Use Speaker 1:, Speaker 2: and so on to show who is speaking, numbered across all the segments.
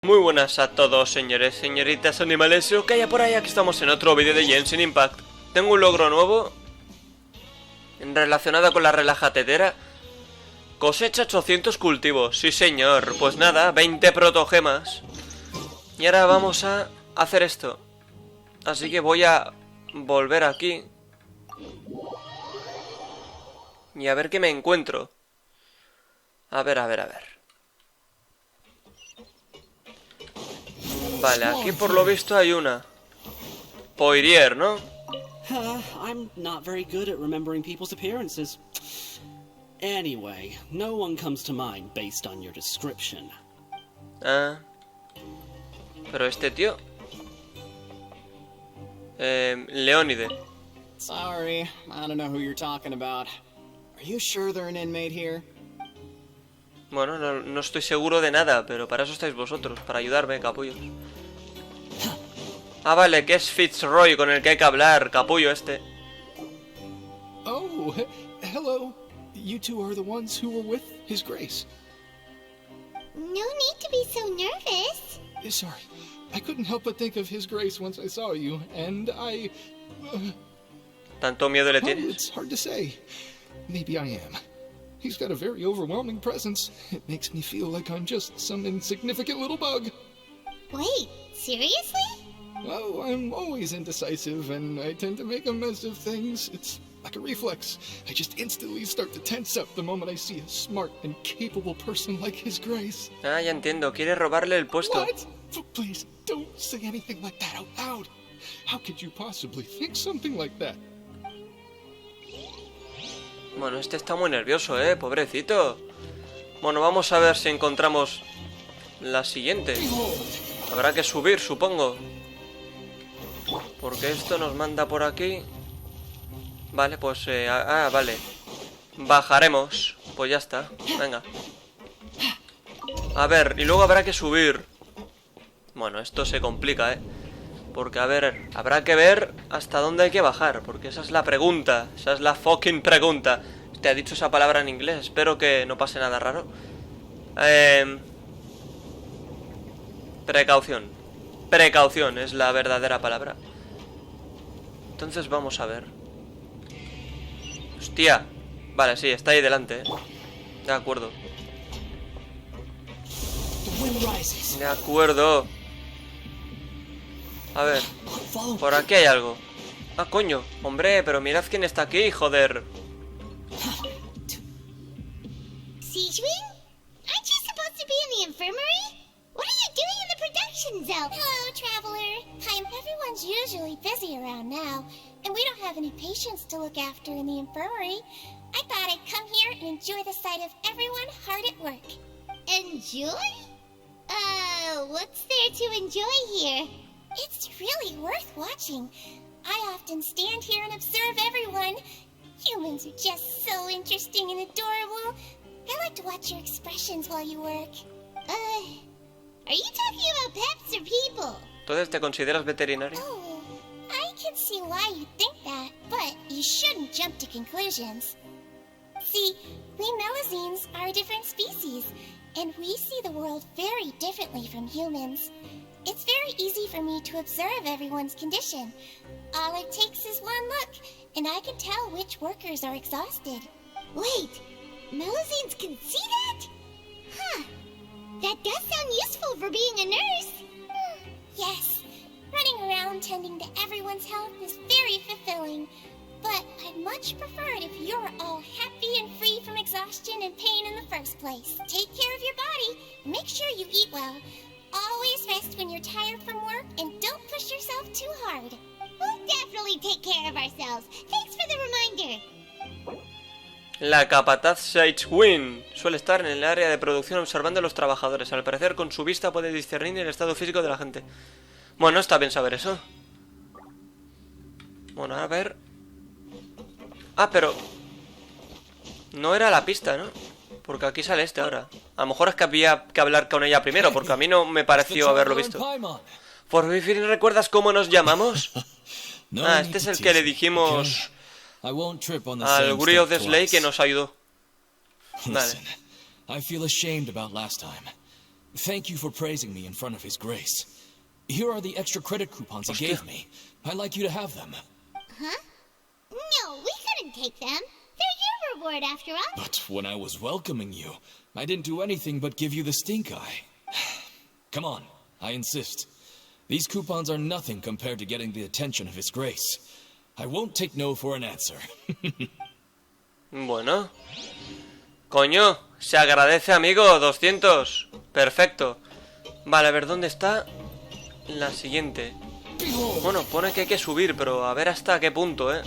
Speaker 1: Muy buenas a todos, señores, señoritas, animales, lo que haya por ahí. Aquí estamos en otro vídeo de Genshin Impact. Tengo un logro nuevo relacionado con la relajatetera. Cosecha 800 cultivos, sí señor. Pues nada, 20 protogemas. Y ahora vamos a hacer esto. Así que voy a volver aquí y a ver qué me encuentro. A ver. Vale, aquí por lo visto hay una Poirier, ¿no?
Speaker 2: I'm not very good at remembering people's appearances. Anyway, no one comes to mind based on your description.
Speaker 1: Ah. Pero este tío... Leónide.
Speaker 3: Sorry, I don't know who you're talking about. Are you sure they're an inmate here?
Speaker 1: Bueno, no estoy seguro de nada, pero para eso estáis vosotros, para ayudarme, capullos. Ah, vale, que es Fitzroy con el que hay que hablar, capullo este.
Speaker 4: Oh, hello. You two are the ones who were with His Grace.
Speaker 5: No need to be so nervous.
Speaker 4: Sorry, I couldn't help but think of His Grace once I saw you, and I...
Speaker 1: ¿Tanto miedo le
Speaker 4: Oh,
Speaker 1: tienes?
Speaker 4: it's hard to say. Maybe I am. He's got a very overwhelming presence. It makes me feel like I'm just some insignificant little bug.
Speaker 5: Wait, seriously?
Speaker 4: Oh, I'm always indecisive, and I tend to make a mess of things. It's like a reflex. I just instantly start to tense up the moment I see a smart and capable person like His Grace.
Speaker 1: Ah, ya entiendo, quiere robarle el puesto.
Speaker 4: What? Please, don't say anything like that out loud. How could you possibly think something like that?
Speaker 1: Bueno, este está muy nervioso, pobrecito. Bueno, vamos a ver si encontramos la siguiente. Habrá que subir, supongo, porque esto nos manda por aquí. Vale, pues... vale. Bajaremos. Pues ya está, venga. A ver, y luego habrá que subir. Bueno, esto se complica, porque, a ver, habrá que ver hasta dónde hay que bajar, porque esa es la pregunta. Esa es la fucking pregunta. Te ha dicho esa palabra en inglés, espero que no pase nada raro. Precaución. Precaución es la verdadera palabra. Entonces vamos a ver. Hostia. Vale, sí, está ahí delante, De acuerdo. De acuerdo. A ver, por aquí hay algo. Ah, coño, hombre, pero mirad quién está aquí, joder.
Speaker 5: Sejuin? Aren't you supposed to be in the infirmary? What are you doing in the production zone? Hello, traveler. Everyone's usually busy around now, and we don't have any patients to look after in the infirmary. I thought I'd come here and enjoy the sight of everyone hard at work. Enjoy? What's there to enjoy here? It's really worth watching. I often stand here and observe everyone. Humans are just so interesting and adorable. I like to watch your expressions while you work. Are you talking about pets or people?
Speaker 1: Entonces, ¿te consideras veterinario?
Speaker 5: Oh, I can see why you think that, but you shouldn't jump to conclusions. See, we Melazines are a different species, and we see the world very differently from humans. It's very easy for me to observe everyone's condition. All it takes is one look, and I can tell which workers are exhausted. Wait, Melazines can see that? Huh. That does sound useful for being a nurse. Yes, running around tending to everyone's health is very fulfilling. But I'd much prefer it if you're all happy and free from exhaustion and pain in the first place. Take care of your body, and make sure you eat well. Always rest when you're tired from work, and don't push yourself too hard. We'll definitely take care of ourselves. Thanks for the reminder.
Speaker 1: La capataz Sejuin suele estar en el área de producción observando a los trabajadores. Al parecer, con su vista puede discernir el estado físico de la gente. Bueno, está bien saber eso. Bueno, a ver... Ah, pero... no era la pista, ¿no? Porque aquí sale este ahora. A lo mejor es que había que hablar con ella primero, porque a mí no me pareció haberlo visto. ¿Por fin recuerdas cómo nos llamamos? Ah, este es el que le dijimos al Gurio de Slay que nos ayudó. Vale.
Speaker 6: I feel ashamed about last time. Thank you for praising me in front of His Grace. Here are the extra credit coupons he gave me. I'd like you to have them.
Speaker 5: Huh? No, we couldn't take them. They're your reward after all.
Speaker 6: But when I was welcoming you, I didn't do anything but give you the stink eye. Come on, I insist. These coupons are nothing compared to getting the attention of His Grace. I won't take no for an answer.
Speaker 1: Bueno. Coño, se agradece, amigo. 200. Perfecto. Vale, a ver, ¿dónde está la siguiente? Bueno, pone que hay que subir, pero a ver hasta qué punto, ¿eh?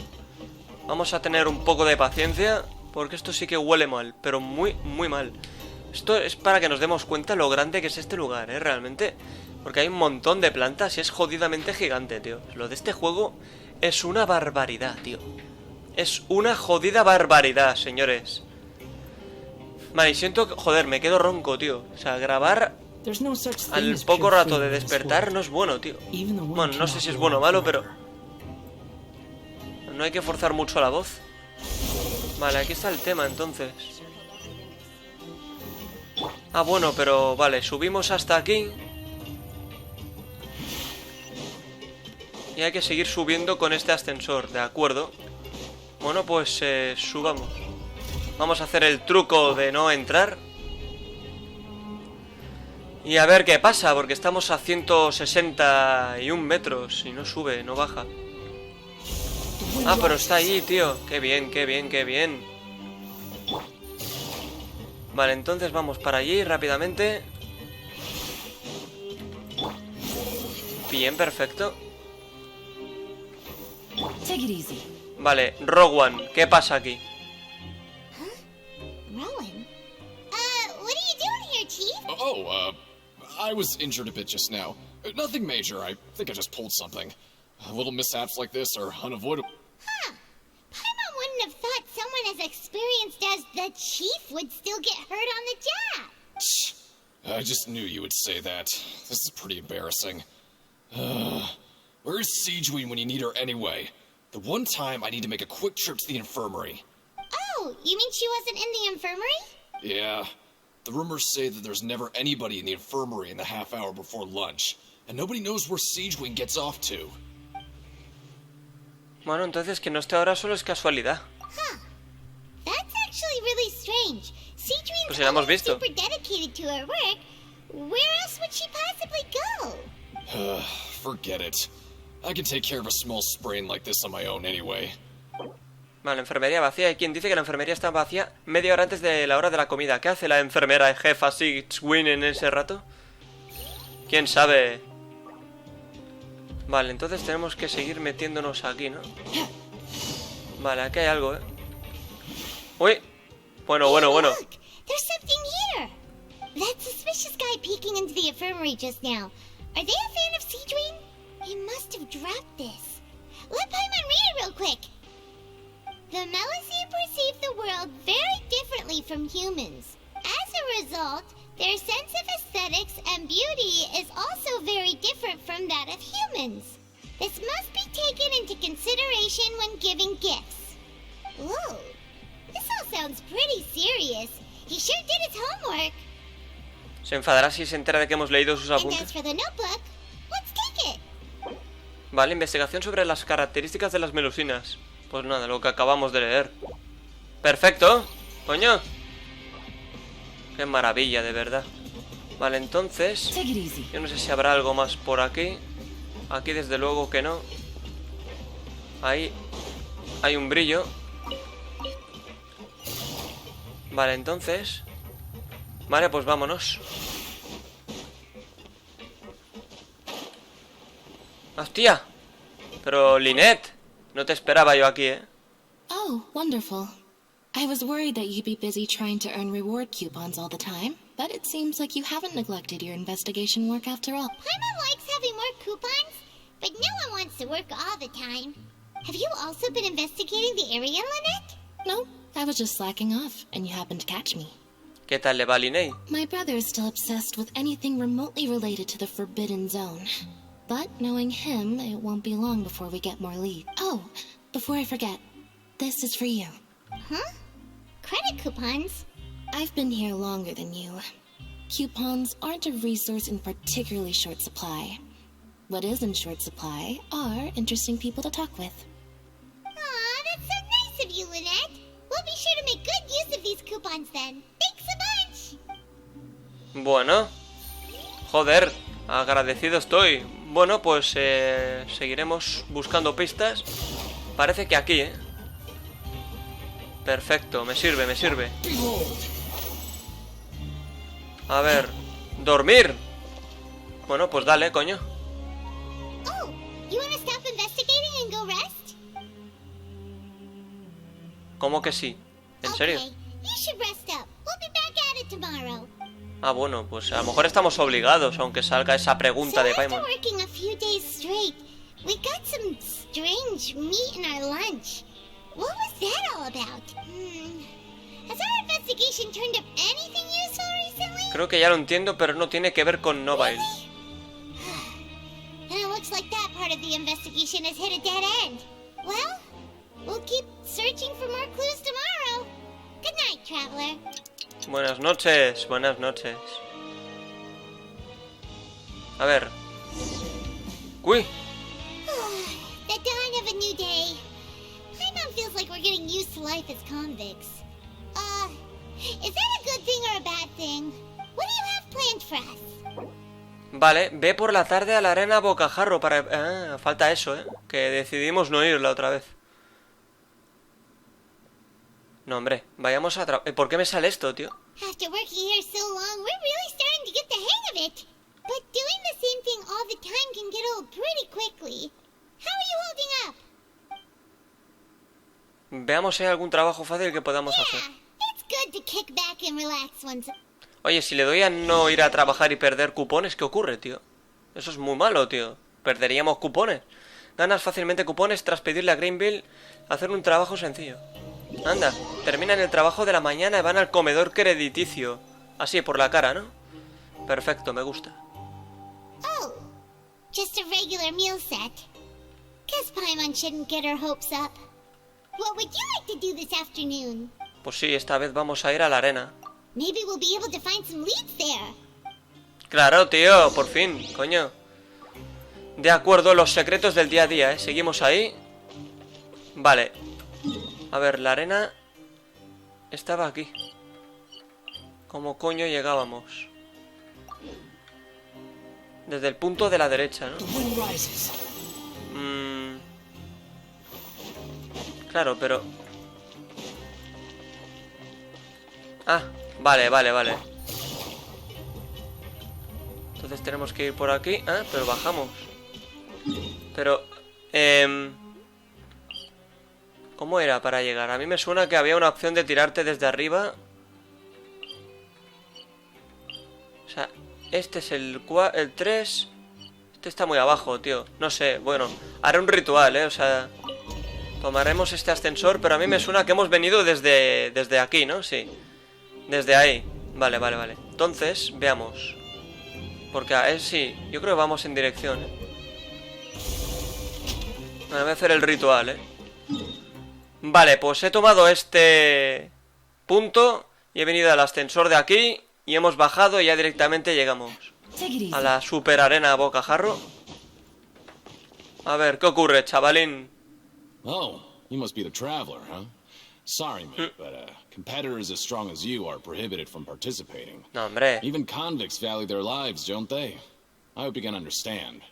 Speaker 1: Vamos a tener un poco de paciencia, porque esto sí que huele mal, pero muy, muy mal. Esto es para que nos demos cuenta lo grande que es este lugar, ¿eh? Realmente. Porque hay un montón de plantas y es jodidamente gigante, tío. Lo de este juego es una barbaridad, tío. Es una jodida barbaridad, señores. Vale, y siento que... Joder, me quedo ronco, tío. O sea, grabar al poco rato de despertar no es bueno, tío. Bueno, no sé si es bueno o malo, pero... No hay que forzar mucho la voz. Vale, aquí está el tema, entonces. Ah, bueno, pero... Vale, subimos hasta aquí. Y hay que seguir subiendo con este ascensor, ¿de acuerdo? Bueno, pues subamos. Vamos a hacer el truco de no entrar. Y a ver qué pasa, porque estamos a 161 metros y no sube, no baja. Ah, pero está allí, tío. Qué bien, qué bien, qué bien. Vale, entonces vamos para allí rápidamente. Bien, perfecto. Vale, Rowan, ¿qué pasa aquí?
Speaker 5: Rowan? What are you doing here, Chief?
Speaker 4: Oh, I was injured a bit just now. Nothing major, I think I just pulled something. Little mishaps like this are unavoidable.
Speaker 5: Huh. Paimon wouldn't have thought someone as experienced as the Chief would still get hurt on the job.
Speaker 4: I just knew you would say that. This is pretty embarrassing. Where's Siegeween when you need her anyway? The one time I need to make a quick trip to the infirmary.
Speaker 5: Oh, you mean she wasn't in the infirmary?
Speaker 4: Yeah. The rumors say that there's never anybody in the infirmary in the half hour before lunch. And nobody knows where Siegeween gets off to.
Speaker 1: Bueno, entonces que no esté ahora solo es casualidad.
Speaker 5: Huh. That's actually really strange.
Speaker 1: Pues
Speaker 5: Siegeween's
Speaker 1: ya la hemos
Speaker 5: always
Speaker 1: visto.
Speaker 5: super dedicated to her work. Where else would she possibly go?
Speaker 4: Forget it. I can take care of a small sprain like this on my own anyway.
Speaker 1: Vale, enfermería vacía. Hay quien dice que la enfermería está vacía media hora antes de la hora de la comida. ¿Qué hace la enfermera jefa Siegeween en ese rato? ¿Quién sabe? Vale, entonces tenemos que seguir metiéndonos aquí, ¿no? Vale, aquí hay algo, ¿eh? Uy. Bueno.
Speaker 5: Look, there's something here. That suspicious guy peeking into the infirmary just now. Are they a fan of Siegeween? He must have dropped this. Let Paimon read it real quick. The Melusine perceive the world very differently from humans. As a result, their sense of aesthetics and beauty is also very different from that of humans. This must be taken into consideration when giving gifts. Whoa, this all sounds pretty serious. He sure did his homework.
Speaker 1: Se enfadará si se entera de que hemos leído sus
Speaker 5: And as
Speaker 1: apuntes.
Speaker 5: for the notebook, let's take it.
Speaker 1: Vale, investigación sobre las características de las melusinas. Pues nada, lo que acabamos de leer. ¡Perfecto! ¡Coño! ¡Qué maravilla, de verdad! Vale, entonces... Yo no sé si habrá algo más por aquí. Aquí desde luego que no. Ahí hay un brillo. Vale, entonces... Vale, pues vámonos. ¡Hostia! Pero, Lynette, no te esperaba yo aquí, ¿eh?
Speaker 7: Oh, wonderful. I was worried that you'd be busy trying to earn reward coupons all the time, but it seems like you haven't neglected your investigation work after all.
Speaker 5: Paimon likes having more coupons, but no one wants to work all the time. Have you also been investigating the area, Lynette?
Speaker 7: No, I was just slacking off, and you happened to catch me.
Speaker 1: ¿Qué tal le va a Lynette?
Speaker 7: My brother is still obsessed with anything remotely related to the Forbidden Zone. But knowing him, it won't be long before we get more leads. Oh, before I forget, this is for you.
Speaker 5: Huh? Credit coupons?
Speaker 7: I've been here longer than you. Coupons aren't a resource in particularly short supply. What is in short supply are interesting people to talk with.
Speaker 5: Aw, that's so nice of you, Lynette. We'll be sure to make good use of these coupons then. Thanks a bunch.
Speaker 1: Bueno. Joder, agradecido estoy. Bueno, pues seguiremos buscando pistas. Parece que aquí, ¿eh? Perfecto, me sirve, me sirve. A ver, dormir. Bueno, pues dale, coño.
Speaker 5: Oh, you wanna stop investigating and go rest?
Speaker 1: ¿Cómo que sí? ¿En serio?
Speaker 5: Okay, you should rest up. We'll be back at it tomorrow.
Speaker 1: Ah, bueno, pues a lo mejor estamos obligados, aunque salga esa pregunta de
Speaker 5: After
Speaker 1: Paimon.
Speaker 5: working a few days straight, we got some strange meat in our lunch. What was that all about? Has our investigation turned up anything useful recently?
Speaker 1: Creo que ya lo entiendo, pero no tiene que ver con Nobile.
Speaker 5: And it looks like that part of the investigation has hit a dead end. Well, we'll keep searching for more clues tomorrow. Good night, traveler.
Speaker 1: Buenas noches, buenas noches. A ver. Uy,
Speaker 5: The dawn of a new day. Paimon feels like we're getting used to life as convicts. Is that a good thing or a bad thing? What do you have planned for us?
Speaker 1: vale, ve por la tarde a la arena bocajarro para... Ah, falta eso, ¿eh? Que decidimos no ir la otra vez. No, hombre, vayamos a... ¿Por qué me sale esto, tío?
Speaker 5: After working here so long, we're really starting to get the hang of it. But doing the same thing all the time can get old pretty quickly. How are you holding up?
Speaker 1: Veamos si hay algún trabajo fácil que podamos hacer.
Speaker 5: Yeah, it's good to kick back and relax once.
Speaker 1: Oye, si le doy a no ir a trabajar y perder cupones, ¿qué ocurre, tío? Eso es muy malo, tío. Perderíamos cupones. Ganas fácilmente cupones tras pedirle a Greenville hacer un trabajo sencillo. Anda, terminan el trabajo de la mañana y van al comedor crediticio. Así, por la cara, ¿no? Perfecto, me gusta.
Speaker 5: Oh, just a regular meal set. Guess Paimon shouldn't get her hopes up. What would you like to do this afternoon?
Speaker 1: Pues sí, esta vez vamos a ir a la arena.
Speaker 5: Maybe we'll be able to find some leads there.
Speaker 1: Claro, tío, por fin, coño. De acuerdo, los secretos del día a día, ¿eh? Seguimos ahí. Vale. A ver, la arena estaba aquí. ¿Cómo coño llegábamos? Desde el punto de la derecha, ¿no? Claro, pero... Ah, vale, vale, vale. Entonces tenemos que ir por aquí. Ah, pero bajamos. Pero... ¿Cómo era para llegar? A mí me suena que había una opción de tirarte desde arriba. O sea, este es el 3. Este está muy abajo, tío. No sé, bueno, haré un ritual, o sea, tomaremos este ascensor. Pero a mí me suena que hemos venido desde aquí, ¿no? Sí, desde ahí. Vale, vale, vale. Entonces, veamos. Porque sí, yo creo que vamos en dirección, Bueno, voy a hacer el ritual, Vale, pues he tomado este punto y he venido al ascensor de aquí y hemos bajado y ya directamente llegamos a la super arena bocajarro. A ver, ¿qué ocurre, chavalín?
Speaker 8: Oh, you must be the traveler, huh? Sorry, mate, but competitors as strong as you are prohibited from participating.
Speaker 1: No, hombre.
Speaker 8: Even convicts value their lives, don't they? I hope you can understand.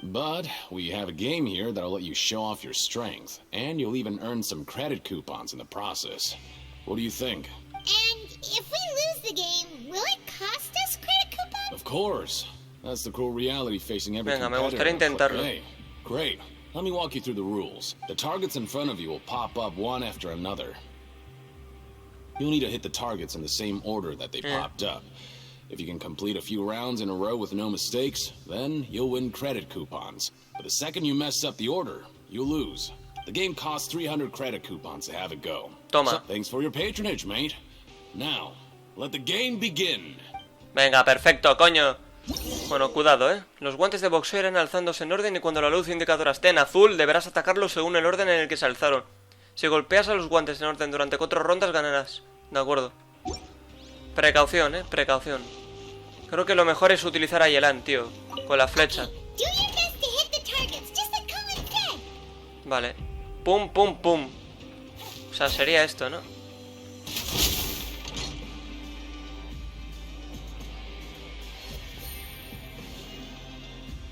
Speaker 8: But we have a game here that'll let you show off your strength, and you'll even earn some credit coupons in the process. What do you think?
Speaker 5: And if we lose the game, will it cost us credit coupons?
Speaker 8: Of course. That's the cruel reality facing every
Speaker 1: Venga, me
Speaker 8: competitor.
Speaker 1: gustaría intentarlo.
Speaker 8: Hey, great. Let me walk you through the rules. The targets in front of you will pop up one after another. You'll need to hit the targets in the same order that they popped up. If you can complete a few rounds in a row with no mistakes, then you'll win credit coupons. But the second you mess up the order, you'll lose. The game costs 300 credit coupons to have it go.
Speaker 1: Toma.
Speaker 8: So, thanks for your patronage, mate. Now, let the game begin.
Speaker 1: Venga, perfecto, coño. Bueno, cuidado, Los guantes de boxeo irán alzándose en orden y cuando la luz indicadora esté en azul, deberás atacarlos según el orden en el que se alzaron. Si golpeas a los guantes en orden durante 4 rondas, ganarás. De acuerdo. Precaución, precaución. Creo que lo mejor es utilizar a Yelan, tío. Con la flecha.
Speaker 5: Do your best to hit the targets, just like Colin said.
Speaker 1: Vale. Pum, pum, pum. O sea, sería esto, ¿no?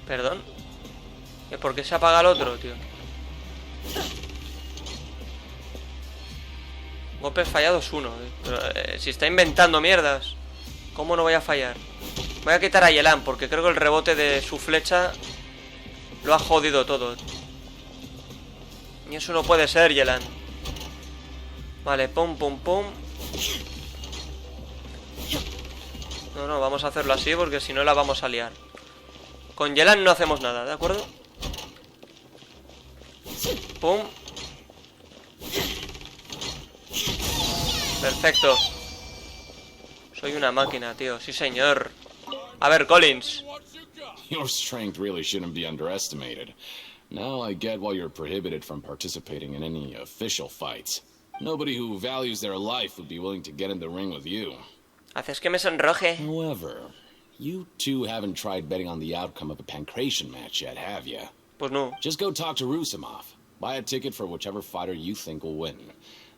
Speaker 1: Perdón. ¿Y por qué se apaga el otro, tío? Golpes fallados 1. Pero, si está inventando mierdas, ¿cómo no voy a fallar? Voy a quitar a Yelan porque creo que el rebote de su flecha lo ha jodido todo. Y eso no puede ser, Yelan. Vale, pum, pum, pum. No, vamos a hacerlo así porque si no la vamos a liar. Con Yelan no hacemos nada, ¿de acuerdo? Pum. Perfecto. Soy una máquina, tío. Sí, señor. A ver, Collins.
Speaker 8: Your strength really shouldn't be underestimated. Now I get why you're prohibited from participating in any official fights. Nobody who values their life would be willing to get in the ring with you.
Speaker 1: Haces que me sonroje.
Speaker 8: However, you two haven't tried betting on the outcome of a pancration match yet, have you?
Speaker 1: Pues no.
Speaker 8: Just go talk to Rusimov. Buy a ticket for whichever fighter you think will win.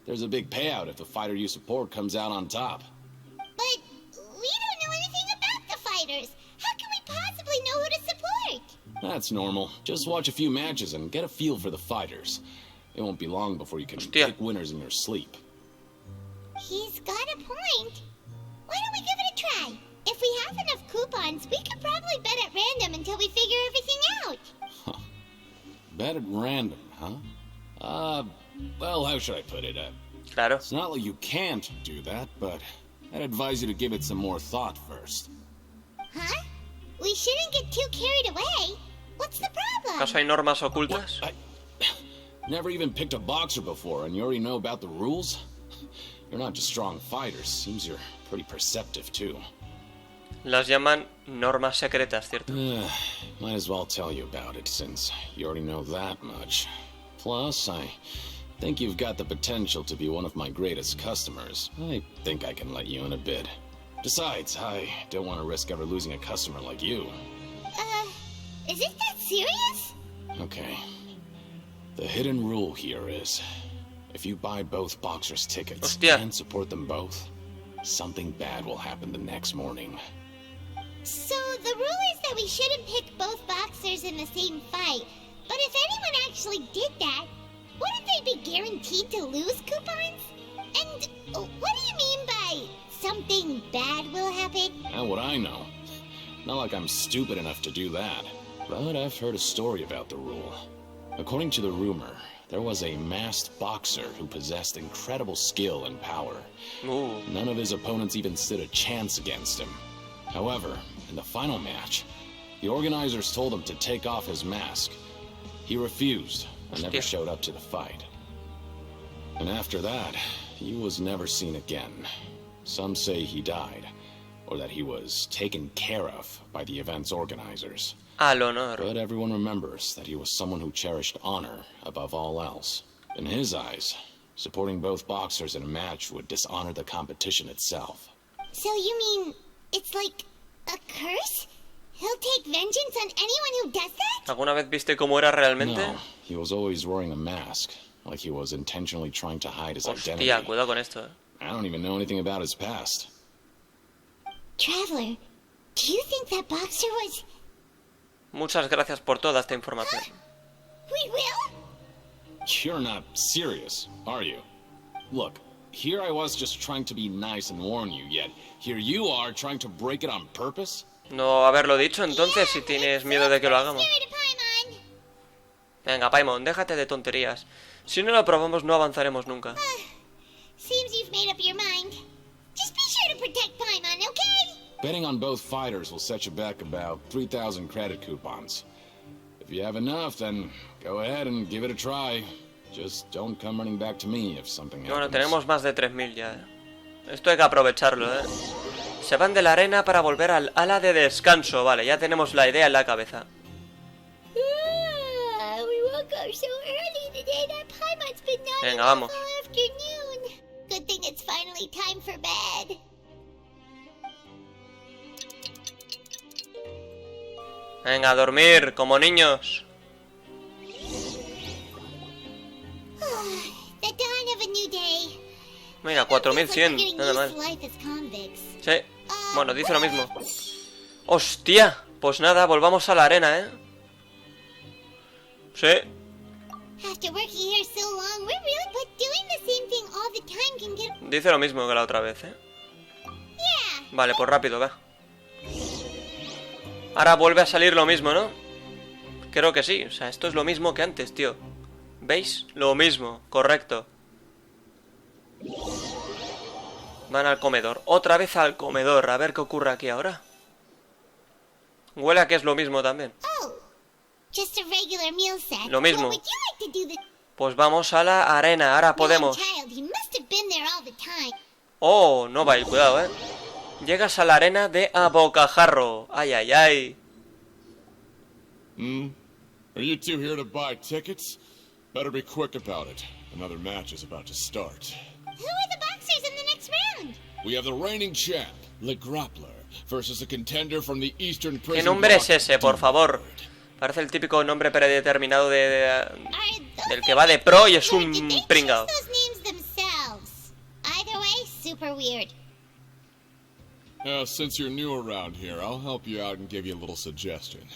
Speaker 8: There's a big payout if the fighter you support comes out on top.
Speaker 5: But we don't know anything about the fighters. How can we possibly know who to support?
Speaker 8: That's normal. Just watch a few matches and get a feel for the fighters. It won't be long before you can
Speaker 1: Hostia.
Speaker 8: pick winners in your sleep.
Speaker 5: He's got a point. Why don't we give it a try? If we have enough coupons, we could probably bet at random until we figure everything out.
Speaker 8: Bet at random, huh? Well, how should I put it?
Speaker 1: Claro.
Speaker 8: It's not like you can't do that, but I'd advise you to give it some more thought first.
Speaker 5: Huh? We shouldn't get too carried away. What's the problem?
Speaker 1: ¿Acaso hay normas ocultas?
Speaker 8: I never even picked a boxer before, and you already know about the rules? You're not just strong fighters. Seems you're pretty perceptive, too.
Speaker 1: Las llaman normas secretas, ¿cierto?
Speaker 8: Might as well tell you about it, since you already know that much. Plus, I think you've got the potential to be one of my greatest customers. I think I can let you in a bid. Besides, I don't want to risk ever losing a customer like you.
Speaker 5: Is it that serious?
Speaker 8: Okay. The hidden rule here is, if you buy both boxers' tickets
Speaker 1: Hostia.
Speaker 8: and support them both, something bad will happen the next morning.
Speaker 5: So the rule is that we shouldn't pick both boxers in the same fight. But if anyone actually did that, wouldn't they be guaranteed to lose coupons? And what do you mean by something bad will happen?
Speaker 8: How would I know? Not like I'm stupid enough to do that. But I've heard a story about the rule. According to the rumor, there was a masked boxer who possessed incredible skill and power. None of his opponents even stood a chance against him. However, in the final match, the organizers told him to take off his mask. He refused and never showed up to the fight. And after that, he was never seen again. Some say he died, or that he was taken care of by the event's organizers.
Speaker 1: Al honor.
Speaker 8: But everyone remembers that he was someone who cherished honor above all else. In his eyes, supporting both boxers in a match would dishonor the competition itself.
Speaker 5: So you mean it's like a curse? He'll take vengeance on anyone who does that?
Speaker 1: ¿Alguna vez viste cómo era realmente?
Speaker 8: No, he was always wearing a mask, like he was intentionally trying to hide his identity.
Speaker 1: Hostia, cuidado con esto.
Speaker 8: I don't even know anything about his past.
Speaker 5: Traveler, do you think that boxer was...
Speaker 1: Muchas gracias por toda esta información.
Speaker 5: We will?
Speaker 8: You're not serious, are you? Look, here I was just trying to be nice and warn you, yet here you are trying to break it on purpose?
Speaker 1: No haberlo dicho entonces si tienes miedo de que lo hagamos. Venga, Paimon, déjate de tonterías. Si no lo probamos no avanzaremos nunca.
Speaker 5: Seems you've made up your mind. Just be sure to protect Paimon, okay?
Speaker 8: Betting on both fighters will set you back about 3,000 credit coupons. If you have enough, then go ahead and give it a try. Just don't come running back to me if something happens.
Speaker 1: Bueno, tenemos más de 3.000 ya. Esto hay que aprovecharlo, Se van de la arena para volver al ala de descanso. Vale, ya tenemos la idea en la cabeza.
Speaker 5: We woke up so early today that Paimon's been nodding
Speaker 1: Venga, vamos.
Speaker 5: all afternoon. Good thing it's finally time for bed.
Speaker 1: Venga, a dormir, como niños.
Speaker 5: The dawn of a new day.
Speaker 1: Mira, 4100, nada mal. Sí, bueno, dice lo mismo. ¡Hostia! Pues nada, volvamos a la arena, ¿eh? Sí. Dice lo mismo que la otra vez, ¿eh? Vale, pues rápido, va. Ahora vuelve a salir lo mismo, ¿no? Creo que sí, o sea, esto es lo mismo que antes, tío. ¿Veis? Lo mismo, correcto. Van al comedor, otra vez al comedor. A ver qué ocurre aquí ahora. Huele a que es lo mismo también. Lo mismo. Pues vamos a la arena, ahora podemos. Oh, no va a ir, cuidado, Llegas a la arena de a bocajarro. Ay, ay, ay.
Speaker 9: Are you two here to buy tickets? Better be quick about it. Another match is about to start.
Speaker 5: Who are the boxers in the next round?
Speaker 9: We have the reigning champ, Le Grappler, versus a contender from the Eastern Prison.
Speaker 1: ¿Qué nombre es ese, por favor? Parece el típico nombre predeterminado del que va de pro y es un pringao.
Speaker 9: Since you're new around here, I'll help you out and give you a little suggestion.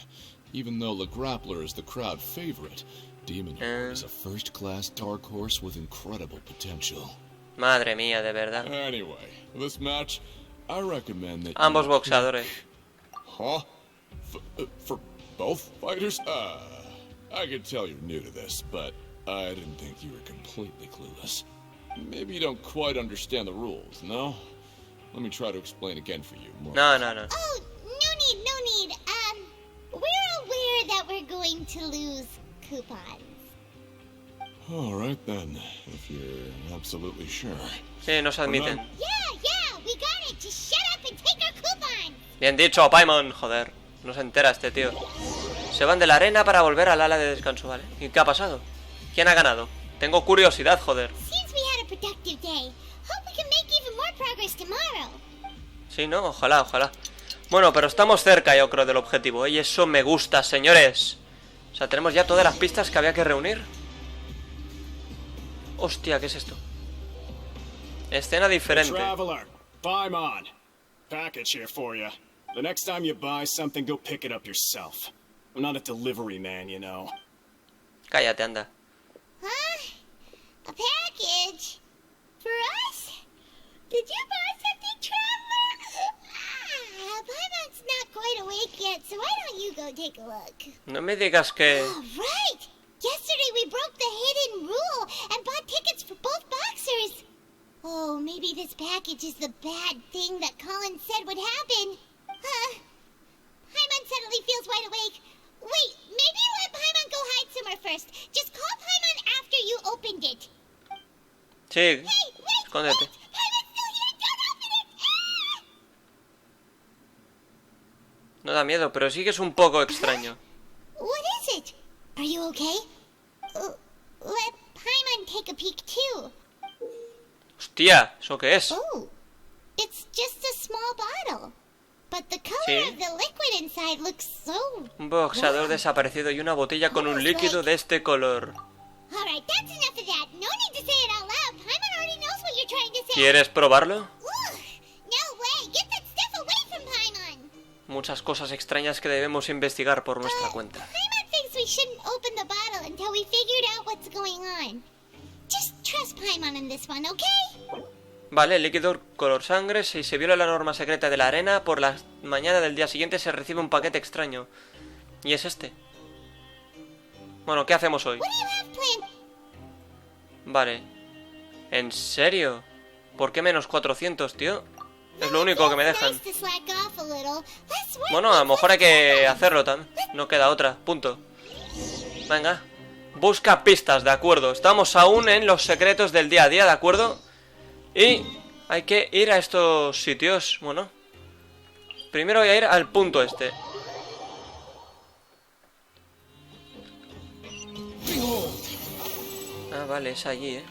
Speaker 9: Even though Le Grappler is the crowd favorite, Demon Horde is a first-class dark horse with incredible potential.
Speaker 1: Madre mía, de verdad.
Speaker 9: Anyway, this match, I recommend that
Speaker 1: ambos boxeadores.
Speaker 9: Huh? For both fighters? I can tell you're new to this, but I didn't think you were completely clueless. Maybe you don't quite understand the rules, no? Let me try to explain again for you.
Speaker 1: No.
Speaker 5: Oh, no need. We're aware that we're going to lose coupons.
Speaker 9: All right then, if you're absolutely sure.
Speaker 1: Sí, nos admiten.
Speaker 5: Yeah, we got it. Just shut up and take our coupons.
Speaker 1: Bien dicho, Paimon. Joder, no se entera este tío. Se van de la arena para volver al ala de descanso, ¿vale? ¿Y qué ha pasado? ¿Quién ha ganado? Tengo curiosidad, joder. Sí, ¿no? Ojalá. Bueno, pero estamos cerca, yo creo, del objetivo, ¿eh? Y eso me gusta, señores. O sea, tenemos ya todas las pistas que había que reunir. Hostia, ¿qué es esto? Escena diferente.
Speaker 3: Traveler, Paimon. Package here for you. The next time you buy something, go pick it up yourself. I'm not a delivery man, you know.
Speaker 1: Cállate, anda.
Speaker 5: A package? For us? Did you buy something, Traveler? Paimon's not quite awake yet, so why don't you go take a look?
Speaker 1: No me digas que...
Speaker 5: Oh, right! Yesterday we broke the hidden rule and bought tickets for both boxers. Oh, maybe this package is the bad thing that Colin said would happen. Paimon suddenly feels wide awake. Wait, maybe let Paimon go hide somewhere first. Just call Paimon after you opened it.
Speaker 1: Sí,
Speaker 5: hey,
Speaker 1: escóndete.
Speaker 5: Wait. Paimon's still here. Don't open it.
Speaker 1: No da miedo, pero sí que es un poco extraño.
Speaker 5: What is it? Are you okay? Let Paimon take a peek too.
Speaker 1: Hostia, ¿eso qué es?
Speaker 5: Oh, it's just a small bottle. But the color of the liquid inside looks so...
Speaker 1: Un boxeador desaparecido y una botella con un líquido de este color.
Speaker 5: All right, that's enough of that. No need to say it out loud. Paimon already knows what you're trying to say.
Speaker 1: ¿Quieres probarlo?
Speaker 5: Ugh, no way. Get that stuff away from Paimon.
Speaker 1: Muchas cosas extrañas que debemos investigar por nuestra cuenta.
Speaker 5: Paimon thinks we shouldn't open the bottle until we figured out what's going on. Just trust Paimon in this one, okay?
Speaker 1: Vale, el líquido color sangre. Si se viola la norma secreta de la arena, por la mañana del día siguiente se recibe un paquete extraño. Y es este. Bueno, ¿qué hacemos hoy? Vale. ¿En serio? ¿Por qué menos 400, tío? Es lo único que me dejan. Bueno, a lo mejor hay que hacerlo también. No queda otra, punto. Venga. Busca pistas, de acuerdo. Estamos aún en los secretos del día a día, ¿de acuerdo? Y hay que ir a estos sitios. Bueno, primero voy a ir al punto este. Ah, vale, es allí,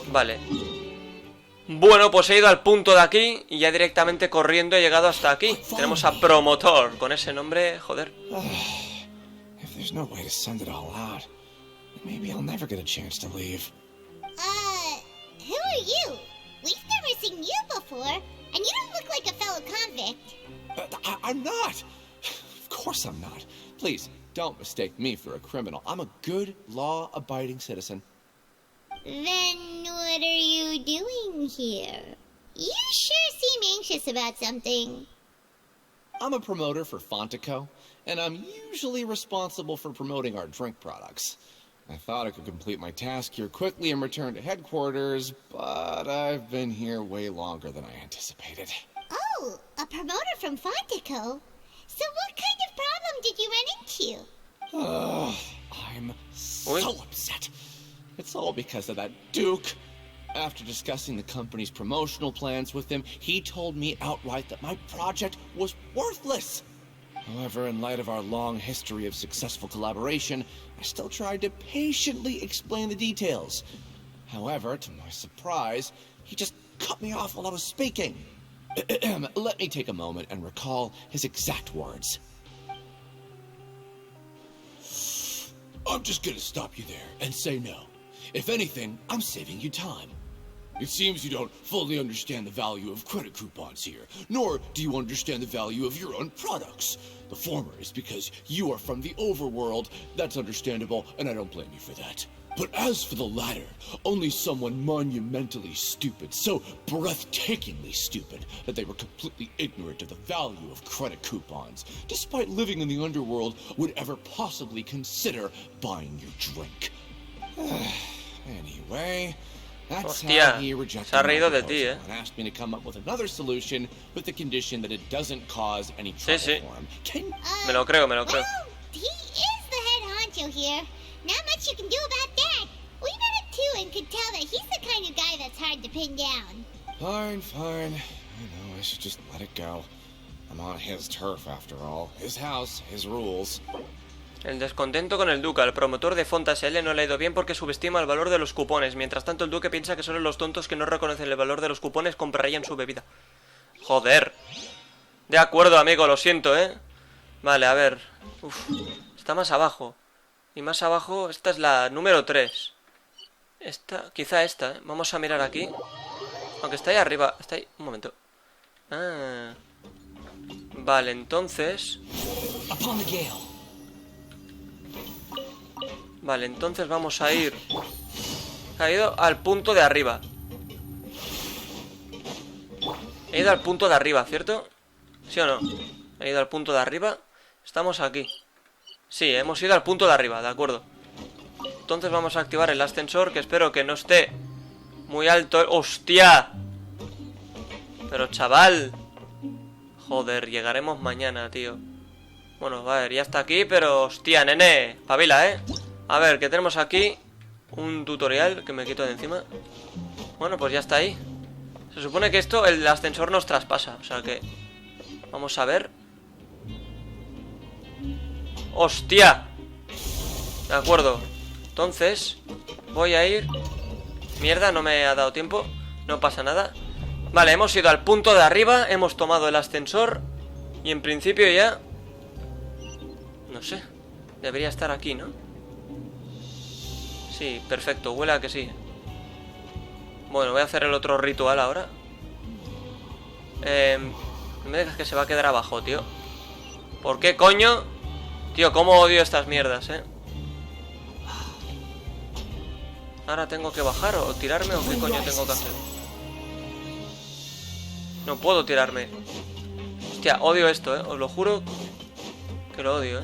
Speaker 1: Vale. Bueno, pues he ido al punto de aquí y ya directamente corriendo he llegado hasta aquí. Tenemos a Promotor, con ese nombre, joder.
Speaker 3: If there's no way to send it all out, maybe I'll never get a chance to leave.
Speaker 5: Who are you? We've never seen you before, and you don't look like a fellow convict.
Speaker 3: I'm not! Of course I'm not. Please, don't mistake me for a criminal. I'm a good, law-abiding citizen.
Speaker 5: Then what are you doing here? You sure seem anxious about something.
Speaker 3: I'm a promoter for Fontico, and I'm usually responsible for promoting our drink products. I thought I could complete my task here quickly and return to headquarters, but I've been here way longer than I anticipated.
Speaker 5: Oh, a promoter from Fontico? So what kind of problem did you run into?
Speaker 3: I'm so upset. It's all because of that Duke. After discussing the company's promotional plans with him, he told me outright that my project was worthless. However, in light of our long history of successful collaboration, I still tried to patiently explain the details. However, to my surprise, he just cut me off while I was speaking. Let me take a moment and recall his exact words. I'm just gonna stop you there and say no. If anything, I'm saving you time. It seems you don't fully understand the value of credit coupons here, nor do you understand the value of your own products. The former is because you are from the overworld. That's understandable, and I don't blame you for that. But as for the latter, only someone monumentally stupid, so breathtakingly stupid, that they were completely ignorant of the value of credit coupons, despite living in the underworld, would ever possibly consider buying your drink. Anyway, that's how he rejected
Speaker 1: se ha reído
Speaker 3: my
Speaker 1: de ti,
Speaker 3: proposal and asked me to come up with another solution with the condition that it doesn't cause any trouble for him.
Speaker 1: Me lo creo, me lo creo.
Speaker 5: Well, he is the head honcho here. Not much you can do about that. We met him too and could tell that he's the kind of guy that's hard to pin down.
Speaker 3: Fine, fine. I know, I should just let it go. I'm on his turf after all. His house, his rules.
Speaker 1: El descontento con el Duque. Al promotor de Fontas L no le ha ido bien porque subestima el valor de los cupones. Mientras tanto, el Duque piensa que solo los tontos que no reconocen el valor de los cupones comprarían su bebida. Joder. De acuerdo, amigo, lo siento, ¿eh? Vale, a ver. Uf, está más abajo. Y más abajo, esta es la número 3. Esta, quizá esta, ¿eh? Vamos a mirar aquí. Aunque está ahí arriba. Está ahí, un momento. Ah. Vale, entonces... Vale, entonces vamos a ir... Ha ido al punto de arriba. He ido al punto de arriba, ¿cierto? ¿Sí o no? He ido al punto de arriba. Estamos aquí. Sí, hemos ido al punto de arriba, de acuerdo. Entonces vamos a activar el ascensor, que espero que no esté muy alto. ¡Hostia! Pero chaval. Joder, llegaremos mañana, tío. Bueno, a ver, ya está aquí, pero... Hostia, nene, espabila, ¿eh? A ver, que tenemos aquí un tutorial que me quito de encima. Bueno, pues ya está ahí. Se supone que esto, el ascensor nos traspasa. O sea que... Vamos a ver. ¡Hostia! De acuerdo. Entonces, voy a ir... Mierda, no me ha dado tiempo. No pasa nada. Vale, hemos ido al punto de arriba. Hemos tomado el ascensor. Y en principio ya... No sé. Debería estar aquí, ¿no? Sí, perfecto, huele a que sí. Bueno, voy a hacer el otro ritual ahora. No me digas que se va a quedar abajo, tío. ¿Por qué, coño? Tío, cómo odio estas mierdas, Ahora tengo que bajar o tirarme o qué coño tengo que hacer. No puedo tirarme. Hostia, odio esto, os lo juro que lo odio,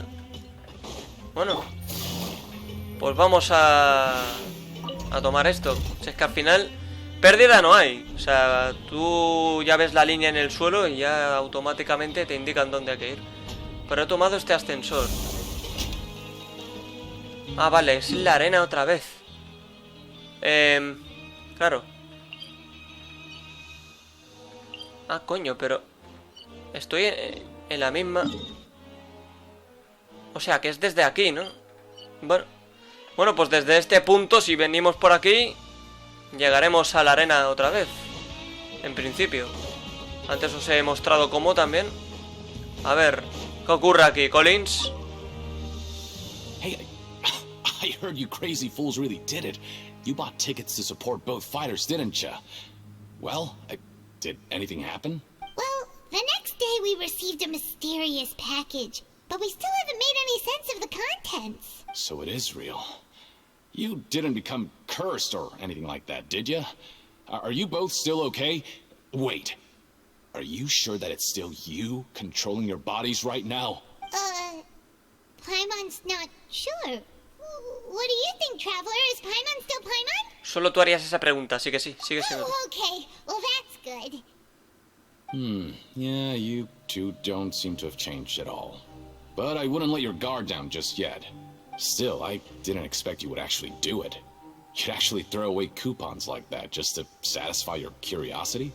Speaker 1: Bueno, pues vamos a tomar esto. Si es que al final pérdida no hay. O sea, tú ya ves la línea en el suelo y ya automáticamente te indican dónde hay que ir. Pero he tomado este ascensor. Ah, vale, es la arena otra vez. Claro. Ah, coño, pero... Estoy en la misma... O sea, que es desde aquí, ¿no? Bueno, pues desde este punto, si venimos por aquí, llegaremos a la arena otra vez. En principio. Antes os he mostrado cómo también. A ver, ¿qué ocurre aquí, Collins?
Speaker 8: Hey, I heard you crazy fools really did it. You bought tickets to support both fighters, didn't ya? Well, did anything happen?
Speaker 5: Well, the next day we received a mysterious package, but we still haven't made any sense of the contents.
Speaker 8: So it is real. You didn't become cursed or anything like that, did ya? Are you both still okay? Wait. Are you sure that it's still you controlling your bodies right now?
Speaker 5: Paimon's not sure. What do you think, Traveler? Is Paimon still Paimon?
Speaker 1: Solo tú harías esa pregunta, así que sí, sigue siendo.
Speaker 5: Oh, okay. Well, that's good.
Speaker 8: Yeah, you two don't seem to have changed at all. But I wouldn't let your guard down just yet. Still, I didn't expect you would actually do it. You'd actually throw away coupons like that just to satisfy your curiosity?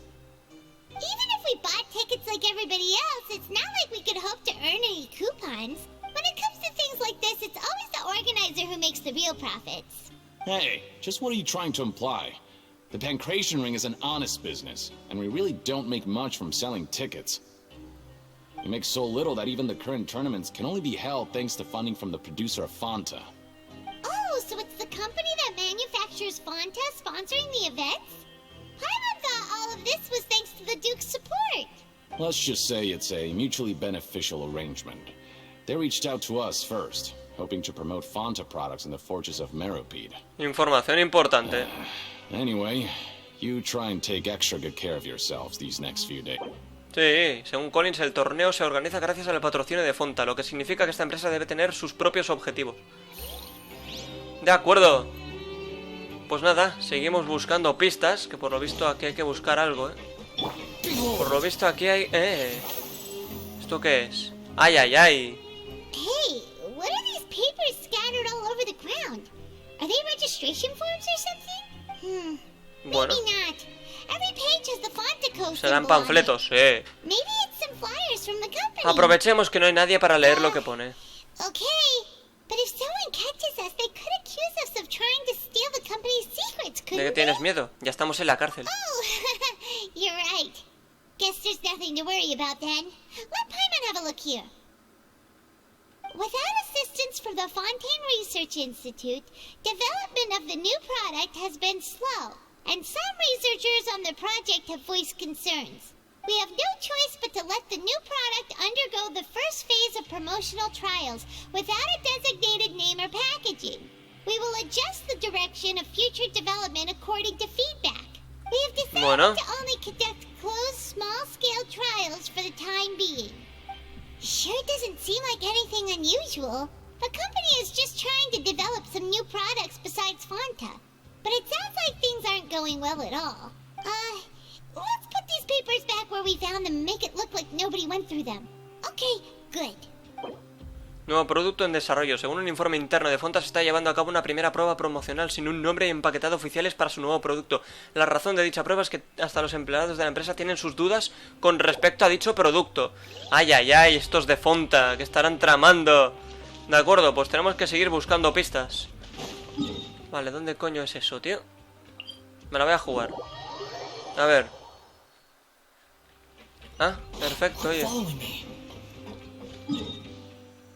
Speaker 5: Even if we bought tickets like everybody else, it's not like we could hope to earn any coupons. When it comes to things like this, it's always the organizer who makes the real profits.
Speaker 8: Hey, just what are you trying to imply? The Pancration Ring is an honest business, and we really don't make much from selling tickets. We make so little that even the current tournaments can only be held thanks to funding from the producer of Fanta.
Speaker 5: Oh, so it's the company that manufactures Fanta sponsoring the events? Paimon thought all of this was thanks to the Duke's support.
Speaker 8: Let's just say it's a mutually beneficial arrangement. They reached out to us first, hoping to promote Fanta products in the fortress of Meropide.
Speaker 1: Información importante.
Speaker 8: Anyway, you try and take extra good care of yourselves these next few days.
Speaker 1: Sí, según Collins, el torneo se organiza gracias al patrocinio de Fanta, lo que significa que esta empresa debe tener sus propios objetivos. De acuerdo. Pues nada, seguimos buscando pistas, que por lo visto aquí hay que buscar algo, Por lo visto aquí hay... ¿Esto qué es? ¡Ay, ay, ay!
Speaker 5: Hey, what are these papers scattered all over the ground? Are they registration forms or something?
Speaker 1: Bueno,
Speaker 5: Maybe not. Every page has the Fanta code
Speaker 1: serán
Speaker 5: symbol on it.
Speaker 1: panfletos,
Speaker 5: Maybe it's some flyers from the company.
Speaker 1: Aprovechemos que no hay nadie para leer lo que pone.
Speaker 5: Okay, but if someone catches us, they could accuse us of trying to steal the company's secrets,
Speaker 1: ¿De qué
Speaker 5: couldn't
Speaker 1: tienes
Speaker 5: they?
Speaker 1: miedo? Ya estamos en la cárcel.
Speaker 5: Oh, you're right. Guess there's nothing to worry about then. Let Paimon have a look here. Without assistance from the Fontaine Research Institute, development of the new product has been slow, and some researchers on the project have voiced concerns. We have no choice but to let the new product undergo the first phase of promotional trials without a designated name or packaging. We will adjust the direction of future development according to feedback. We have decided to only conduct closed, small-scale trials for the time being. Sure doesn't seem like anything unusual. The company is just trying to develop some new products besides Fanta. But it sounds like things aren't going well at all. Let's put these papers back where we found them and make it look like nobody went through them. Okay, good.
Speaker 1: Nuevo producto en desarrollo. Según un informe interno de Fanta, se está llevando a cabo una primera prueba promocional sin un nombre y empaquetado oficiales para su nuevo producto. La razón de dicha prueba es que hasta los empleados de la empresa tienen sus dudas con respecto a dicho producto. Ay, ay, ay, estos de Fanta, que estarán tramando. De acuerdo, pues tenemos que seguir buscando pistas. Vale, ¿dónde coño es eso, tío? Me la voy a jugar. A ver. Ah, perfecto, oye.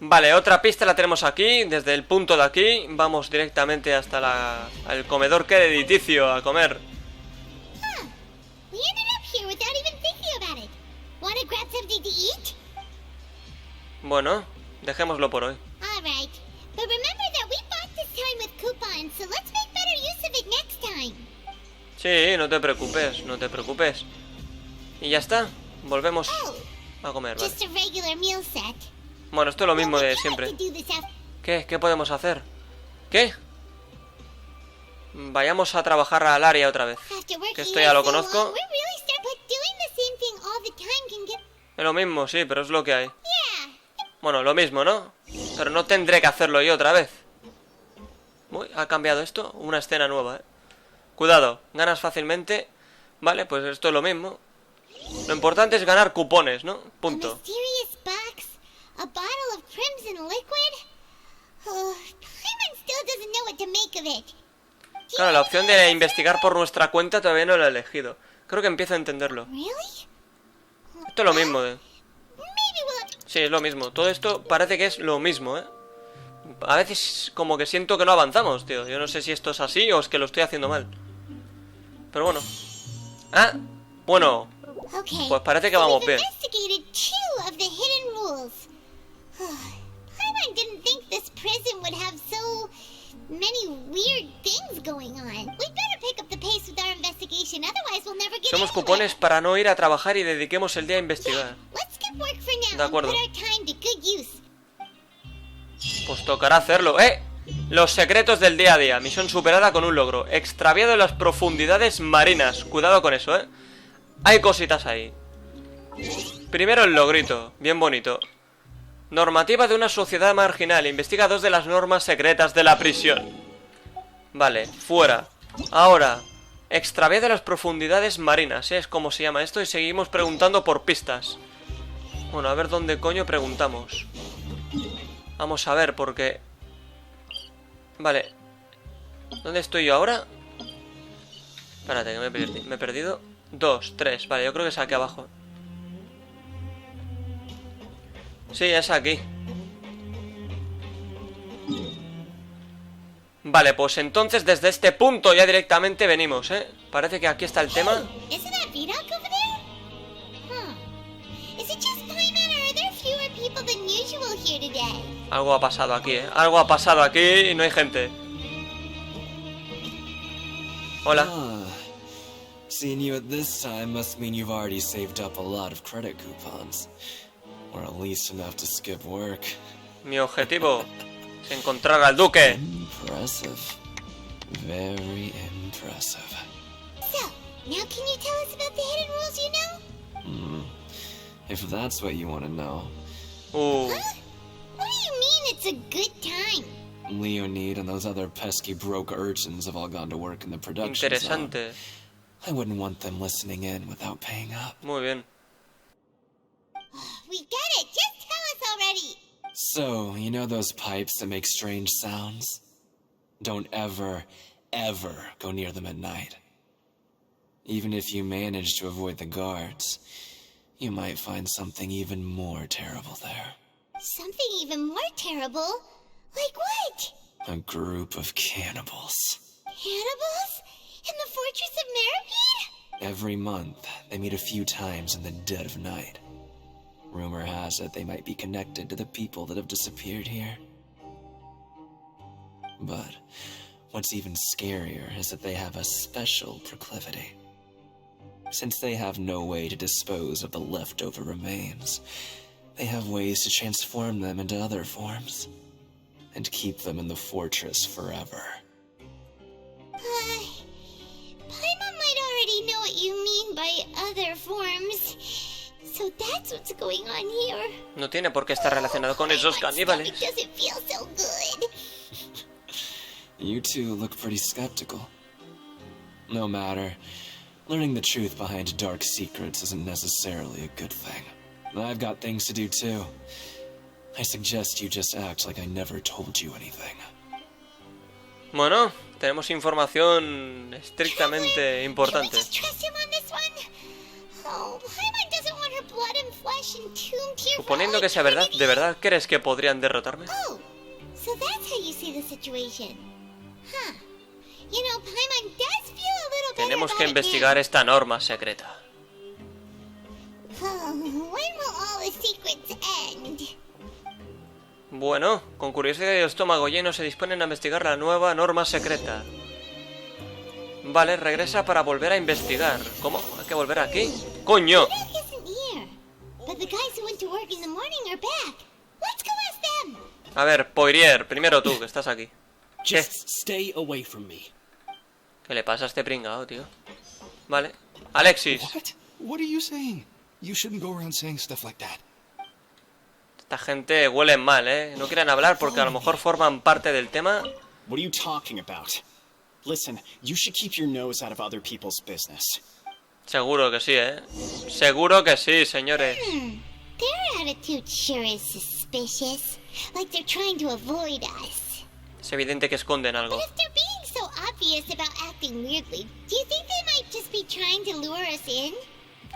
Speaker 1: Vale, otra pista la tenemos aquí. Desde el punto de aquí vamos directamente hasta el comedor crediticio a comer.
Speaker 5: We ended up here without even thinking about it. Wanna grab something to eat?
Speaker 1: Bueno, dejémoslo por hoy.
Speaker 5: All right, but remember that we bought this time with coupons, so let's make better use of it next time.
Speaker 1: Sí, no te preocupes, no te preocupes. Y ya está, volvemos a comer, vale.
Speaker 5: Just a regular meal set.
Speaker 1: Bueno, esto es lo mismo de siempre. ¿Qué? ¿Qué podemos hacer? ¿Qué? Vayamos a trabajar al área otra vez. Que esto ya lo conozco. Es lo mismo, sí, pero es lo que hay. Bueno, lo mismo, ¿no? Pero no tendré que hacerlo yo otra vez. Uy, ha cambiado esto. Una escena nueva, Cuidado, ganas fácilmente. Vale, pues esto es lo mismo. Lo importante es ganar cupones, ¿no? Punto.
Speaker 5: A bottle of crimson liquid? Oh, Paimon still doesn't know what to make of it.
Speaker 1: Claro, la opción de investigar por nuestra cuenta todavía no la he elegido. Creo que empiezo a entenderlo.
Speaker 5: Really?
Speaker 1: Esto es lo mismo,
Speaker 5: Maybe we'll...
Speaker 1: Sí, es lo mismo. Todo esto parece que es lo mismo, A veces como que siento que no avanzamos, tío. Yo no sé si esto es así o es que lo estoy haciendo mal. Pero bueno. Ah, bueno.
Speaker 5: Okay.
Speaker 1: Pues parece que vamos bien.
Speaker 5: Investigated 2 of the hidden rules. I didn't think this prison would have so many weird things going on. We'd better pick up the pace with our investigation, otherwise we'll never get
Speaker 1: Somos
Speaker 5: anywhere.
Speaker 1: cupones para no ir a trabajar y dediquemos el día a investigar.
Speaker 5: Let's get work for now
Speaker 1: De acuerdo.
Speaker 5: and put our time to good use.
Speaker 1: Pues tocará hacerlo. ¡Eh! Los secretos del día a día. Misión superada con un logro. Extraviado en las profundidades marinas. Cuidado con eso, Hay cositas ahí. Primero el logrito. Bien bonito. Normativa de una sociedad marginal. Investiga 2 de las normas secretas de la prisión. Vale, fuera. Ahora, extraviado en las profundidades marinas, es como se llama esto. Y seguimos preguntando por pistas. Bueno, a ver dónde coño preguntamos. Vamos a ver, porque... Vale. ¿Dónde estoy yo ahora? Espérate, que me he perdido. 2, 3, vale, yo creo que es aquí abajo. Sí, es aquí. Vale, pues entonces desde este punto ya directamente venimos, Parece que aquí está el tema.
Speaker 5: Isn't that Vidoc over there? Is it just Paimon or are there fewer people than usual here today?
Speaker 1: Algo ha pasado aquí, Algo ha pasado aquí y no hay gente. Hola.
Speaker 6: Seeing you at this time must mean you've already saved up a lot of credit coupons. Or at least enough to skip work.
Speaker 1: Mi objetivo es encontrar al duque.
Speaker 6: Impressive. Very impressive.
Speaker 5: So, now can you tell us about the hidden rules you know?
Speaker 6: If that's what you want to know.
Speaker 5: What do you mean it's a good time?
Speaker 6: Leonid and those other pesky broke urchins have all gone to work in the production zone.
Speaker 1: Interesante.
Speaker 6: I wouldn't want them listening in without paying up.
Speaker 1: Muy bien.
Speaker 5: We get it! Just tell us already!
Speaker 6: So, you know those pipes that make strange sounds? Don't ever, ever go near them at night. Even if you manage to avoid the guards, you might find something even more terrible there.
Speaker 5: Something even more terrible? Like what?
Speaker 6: A group of cannibals.
Speaker 5: Cannibals? In the Fortress of Meripede?
Speaker 6: Every month, they meet a few times in the dead of night. Rumor has it they might be connected to the people that have disappeared here. But what's even scarier is that they have a special proclivity. Since they have no way to dispose of the leftover remains, they have ways to transform them into other forms and keep them in the fortress forever.
Speaker 5: Paimon might already know what you mean by other forms. So that's what's going on here.
Speaker 1: No tiene por qué estar relacionado con esos caníbales.
Speaker 5: It doesn't feel so good.
Speaker 6: You two look pretty skeptical. No matter. Learning the truth behind dark secrets isn't necessarily a good thing. I've got things to do too. I suggest you just act like I never told you anything.
Speaker 1: Bueno, tenemos información estrictamente importante. Suponiendo que sea verdad, ¿de verdad crees que podrían derrotarme?
Speaker 5: Oh, so that's how you see the situation. Huh. You know, Paimon does feel a little better.
Speaker 1: Tenemos que investigar esta norma secreta.
Speaker 5: When will all the secrets end?
Speaker 1: Bueno, con curiosidad y estómago lleno se disponen a investigar la nueva norma secreta. Vale, regresa para volver a investigar. ¿Cómo? ¿Hay que volver aquí? ¡Coño! A ver, Poirier, primero tú, que estás aquí.
Speaker 2: Just stay away from me.
Speaker 1: ¿Qué le pasa a este pringao, tío? Vale. Alexis.
Speaker 4: What are you saying? You shouldn't go around saying stuff like that.
Speaker 1: Esta gente huele mal, No quieren hablar porque a lo mejor forman parte del tema.
Speaker 10: What are you talking about? Listen, you should keep your nose out of other people's business.
Speaker 1: Seguro que sí, Seguro que sí, señores.
Speaker 5: Their attitude sure is suspicious. Like they're trying to avoid us.
Speaker 1: Es evidente que esconden algo.
Speaker 5: But if they're being so obvious about acting weirdly, do you think they might might just be trying to lure us in.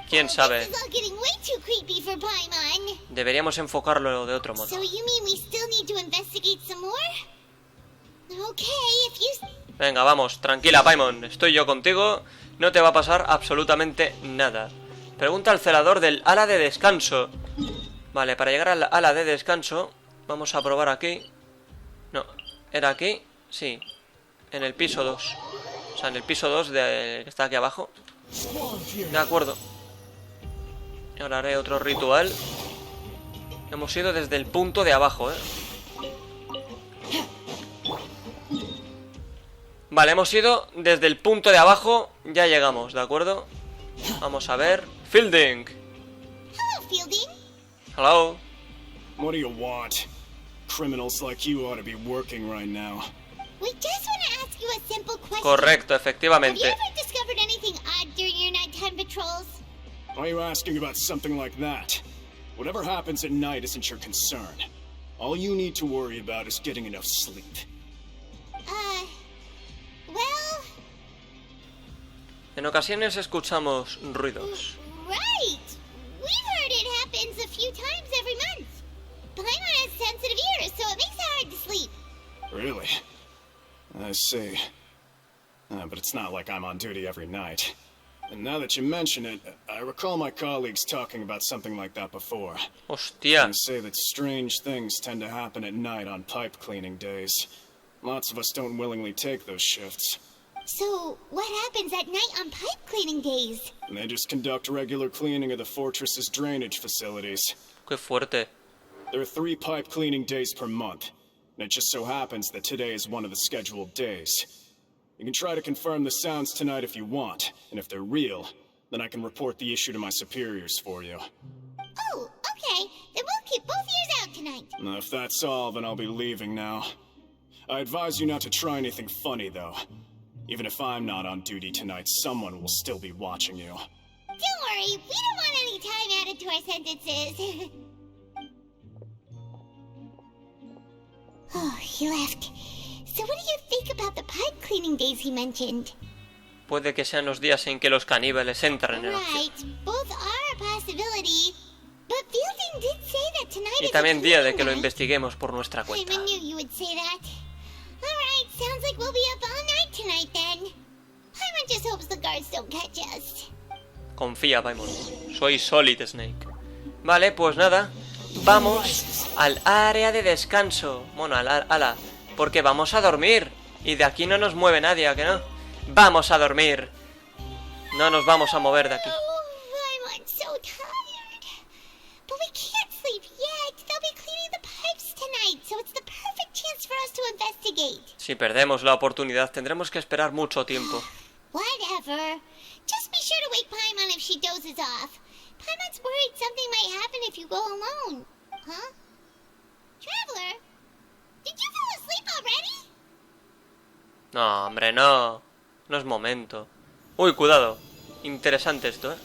Speaker 1: ¿Quién sabe?
Speaker 5: This is all getting way too creepy for Paimon.
Speaker 1: Deberíamos enfocarlo de otro modo.
Speaker 5: So you mean we still need to investigate some more? Okay, if you...
Speaker 1: Venga, vamos, tranquila, Paimon. Estoy yo contigo. No te va a pasar absolutamente nada. Pregunta al celador del ala de descanso. Vale, para llegar al ala de descanso, vamos a probar aquí. No, ¿era aquí? Sí, en el piso 2. O sea, en el piso 2 que está aquí abajo. De acuerdo. Y ahora haré otro ritual. Hemos ido desde el punto de abajo, Vale, hemos ido desde el punto de abajo. Ya llegamos, ¿de acuerdo? Vamos a ver. Fielding.
Speaker 5: Hello, Fielding.
Speaker 1: Hello.
Speaker 10: What do you want? Criminals like you ought to be working right now.
Speaker 5: We just want to ask you a simple question.
Speaker 1: Correcto,
Speaker 5: Have you
Speaker 1: efectivamente.
Speaker 5: ever discovered anything odd during your nighttime patrols?
Speaker 10: Why are you asking about something like that? Whatever happens at night isn't your concern. All you need to worry about is getting enough sleep.
Speaker 5: Well...
Speaker 1: En ocasiones escuchamos ruidos.
Speaker 5: Right! We've heard it happens a few times every month. Paimon has sensitive ears, so it makes it hard to sleep.
Speaker 10: Really? I see. But it's not like I'm on duty every night. And now that you mention it, I recall my colleagues talking about something like that before.
Speaker 1: Hostia.
Speaker 10: They say that strange things tend to happen at night on pipe cleaning days. Lots of us don't willingly take those shifts.
Speaker 5: So, what happens at night on pipe cleaning days?
Speaker 10: And they just conduct regular cleaning of the fortress's drainage facilities.
Speaker 1: Qué fuerte.
Speaker 10: There are 3 pipe cleaning days per month, and it just so happens that today is one of the scheduled days. You can try to confirm the sounds tonight if you want, and if they're real, then I can report the issue to my superiors for you.
Speaker 5: Oh, okay. Then we'll keep both ears out tonight.
Speaker 10: Now, if that's all, then I'll be leaving now. I advise you not to try anything funny, though. Even if I'm not on duty tonight, someone will still be watching you.
Speaker 5: Don't worry, we don't want any time added to our sentences. Oh, he left. So what do you think about the pipe cleaning days he mentioned?
Speaker 1: Puede que sean los días en que los caníbales entran en acción.
Speaker 5: Right, both are a possibility. But Fielding did say that tonight
Speaker 1: Y
Speaker 5: is
Speaker 1: también
Speaker 5: a
Speaker 1: día de que
Speaker 5: cleaning
Speaker 1: lo
Speaker 5: night.
Speaker 1: investiguemos por nuestra cuenta.
Speaker 5: Paimon knew you would say that. Alright, sounds like we'll be up all night tonight then. Paimon just hopes the guards don't catch us.
Speaker 1: Confía, Paimon. Soy Solid Snake. Vale, pues nada. Vamos al área de descanso. Bueno, al ala. Porque vamos a dormir. Y de aquí no nos mueve nadie, ¿a que no? Vamos a dormir. No nos vamos a mover de aquí.
Speaker 5: Oh, I'm so tired. But we can't sleep yet. They'll be cleaning the pipes tonight, so it's the perfect chance for us to investigate.
Speaker 1: Si perdemos la oportunidad, tendremos que esperar mucho tiempo.
Speaker 5: Whatever. Just be sure to wake Paimon if she dozes off. Paimon's worried something might happen if you go alone. Huh? Traveler? Did you fall asleep already?
Speaker 1: No, hombre, no. No es momento. Uy, cuidado. Interesante esto, ¿eh?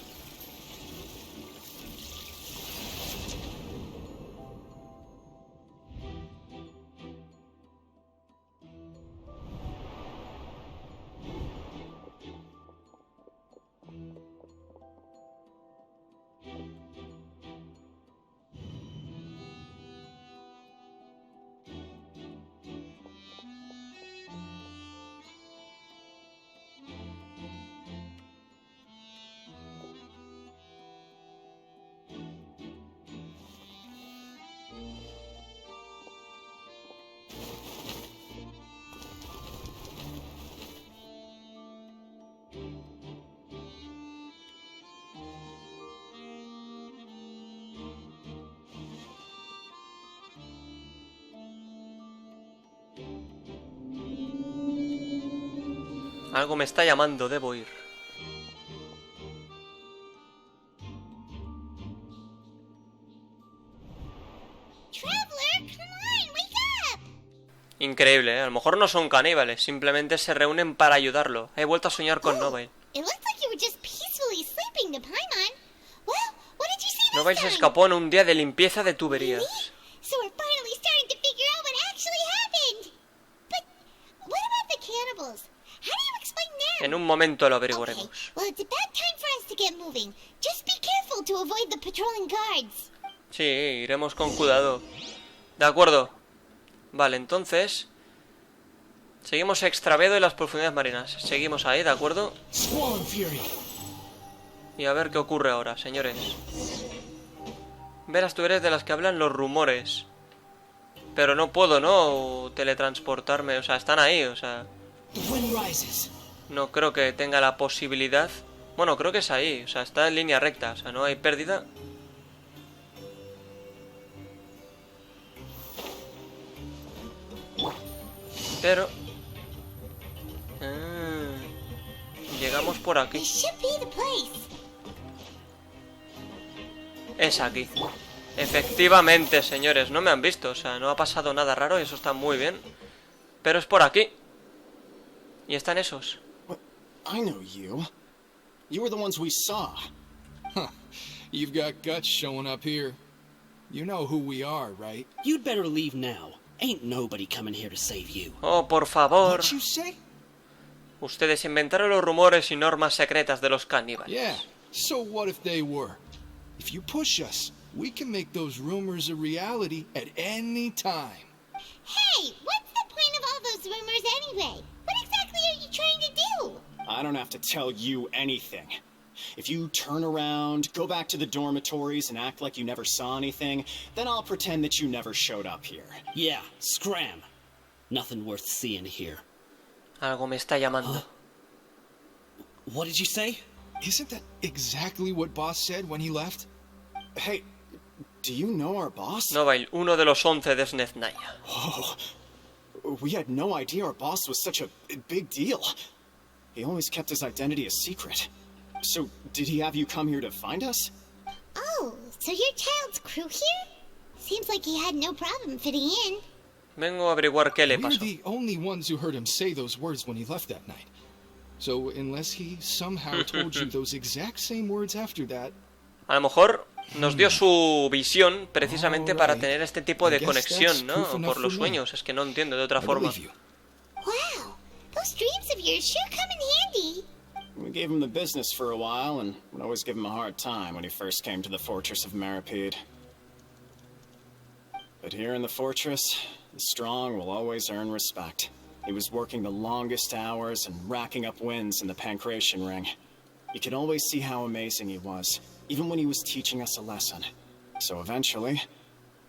Speaker 1: Algo me está llamando, debo ir.
Speaker 5: Traveler, come on, wake up!
Speaker 1: Increíble, ¿eh? A lo mejor no son caníbales, simplemente se reúnen para ayudarlo. He vuelto a soñar con Nobile.
Speaker 5: It looked like you were just peacefully sleeping to Paimon. Well, what did you see this
Speaker 1: Nobile se
Speaker 5: time?
Speaker 1: escapó en un día de limpieza de tuberías.
Speaker 5: So we're finally starting to figure out what actually happened. But what about the cannibals? How do you explain that?
Speaker 1: En un momento lo
Speaker 5: Okay,
Speaker 1: averiguaremos.
Speaker 5: well, it's about time for us to get moving. Just be careful to avoid the patrolling guards.
Speaker 1: Sí, iremos con cuidado. De acuerdo. Vale, entonces... seguimos Extravedo y las profundidades marinas. Seguimos ahí, ¿de acuerdo? Y a ver qué ocurre ahora, señores. Verás, tú eres de las que hablan los rumores. Pero no puedo, ¿no? Teletransportarme, o sea, están ahí, o sea... no creo que tenga la posibilidad... bueno, creo que es ahí, o sea, está en línea recta, o sea, no hay pérdida. Pero... llegamos por aquí.
Speaker 5: This should be the place.
Speaker 1: Es aquí. Efectivamente, señores, no me han visto, o sea, no ha pasado nada raro y eso está muy bien. Pero es por aquí. Y están esos.
Speaker 10: What? I know you. You were the ones we saw.
Speaker 4: Huh. You've got guts showing up here. You know who we are, right?
Speaker 2: You'd better leave now. Ain't nobody coming here to save you.
Speaker 1: Oh, por favor.
Speaker 10: What you say?
Speaker 1: Ustedes inventaron los rumores y normas secretas de los caníbales.
Speaker 4: Yeah. So what if they were? If you push us, we can make those rumors a reality at any time.
Speaker 5: Hey, what's the point of all those rumors anyway? What exactly are you trying to do?
Speaker 10: I don't have to tell you anything. If you turn around, go back to the dormitories and act like you never saw anything, then I'll pretend that you never showed up here.
Speaker 2: Yeah, scram. Nothing worth seeing here.
Speaker 1: Algo me está llamando.
Speaker 2: What did you say?
Speaker 4: Isn't that exactly what Boss said when he left?
Speaker 10: Hey, do you know our boss?
Speaker 1: Novail, uno de los 11 de Snezhnaya.
Speaker 10: Oh, we had no idea our boss was such a big deal. He always kept his identity a secret. So, did he have you come here to find us?
Speaker 5: Oh, so your child's crew here? Seems like he had no problem fitting in.
Speaker 1: Vengo a averiguar qué le
Speaker 4: We're
Speaker 1: pasó.
Speaker 4: the only ones who heard him say those words when he left that night. So, unless he somehow told you those exact same words after that...
Speaker 1: A lo mejor nos dio su visión precisamente para tener este tipo de conexión, ¿no? Por los sueños, es que no entiendo de otra forma.
Speaker 5: Wow, those dreams of yours sure come in handy.
Speaker 10: We gave him the business for a while, and would always give him a hard time when he first came to the fortress of Maripede. But here in the fortress, the strong will always earn respect. He was working the longest hours and racking up wins in the Pancration Ring. You could always see how amazing he was, even when he was teaching us a lesson. So eventually,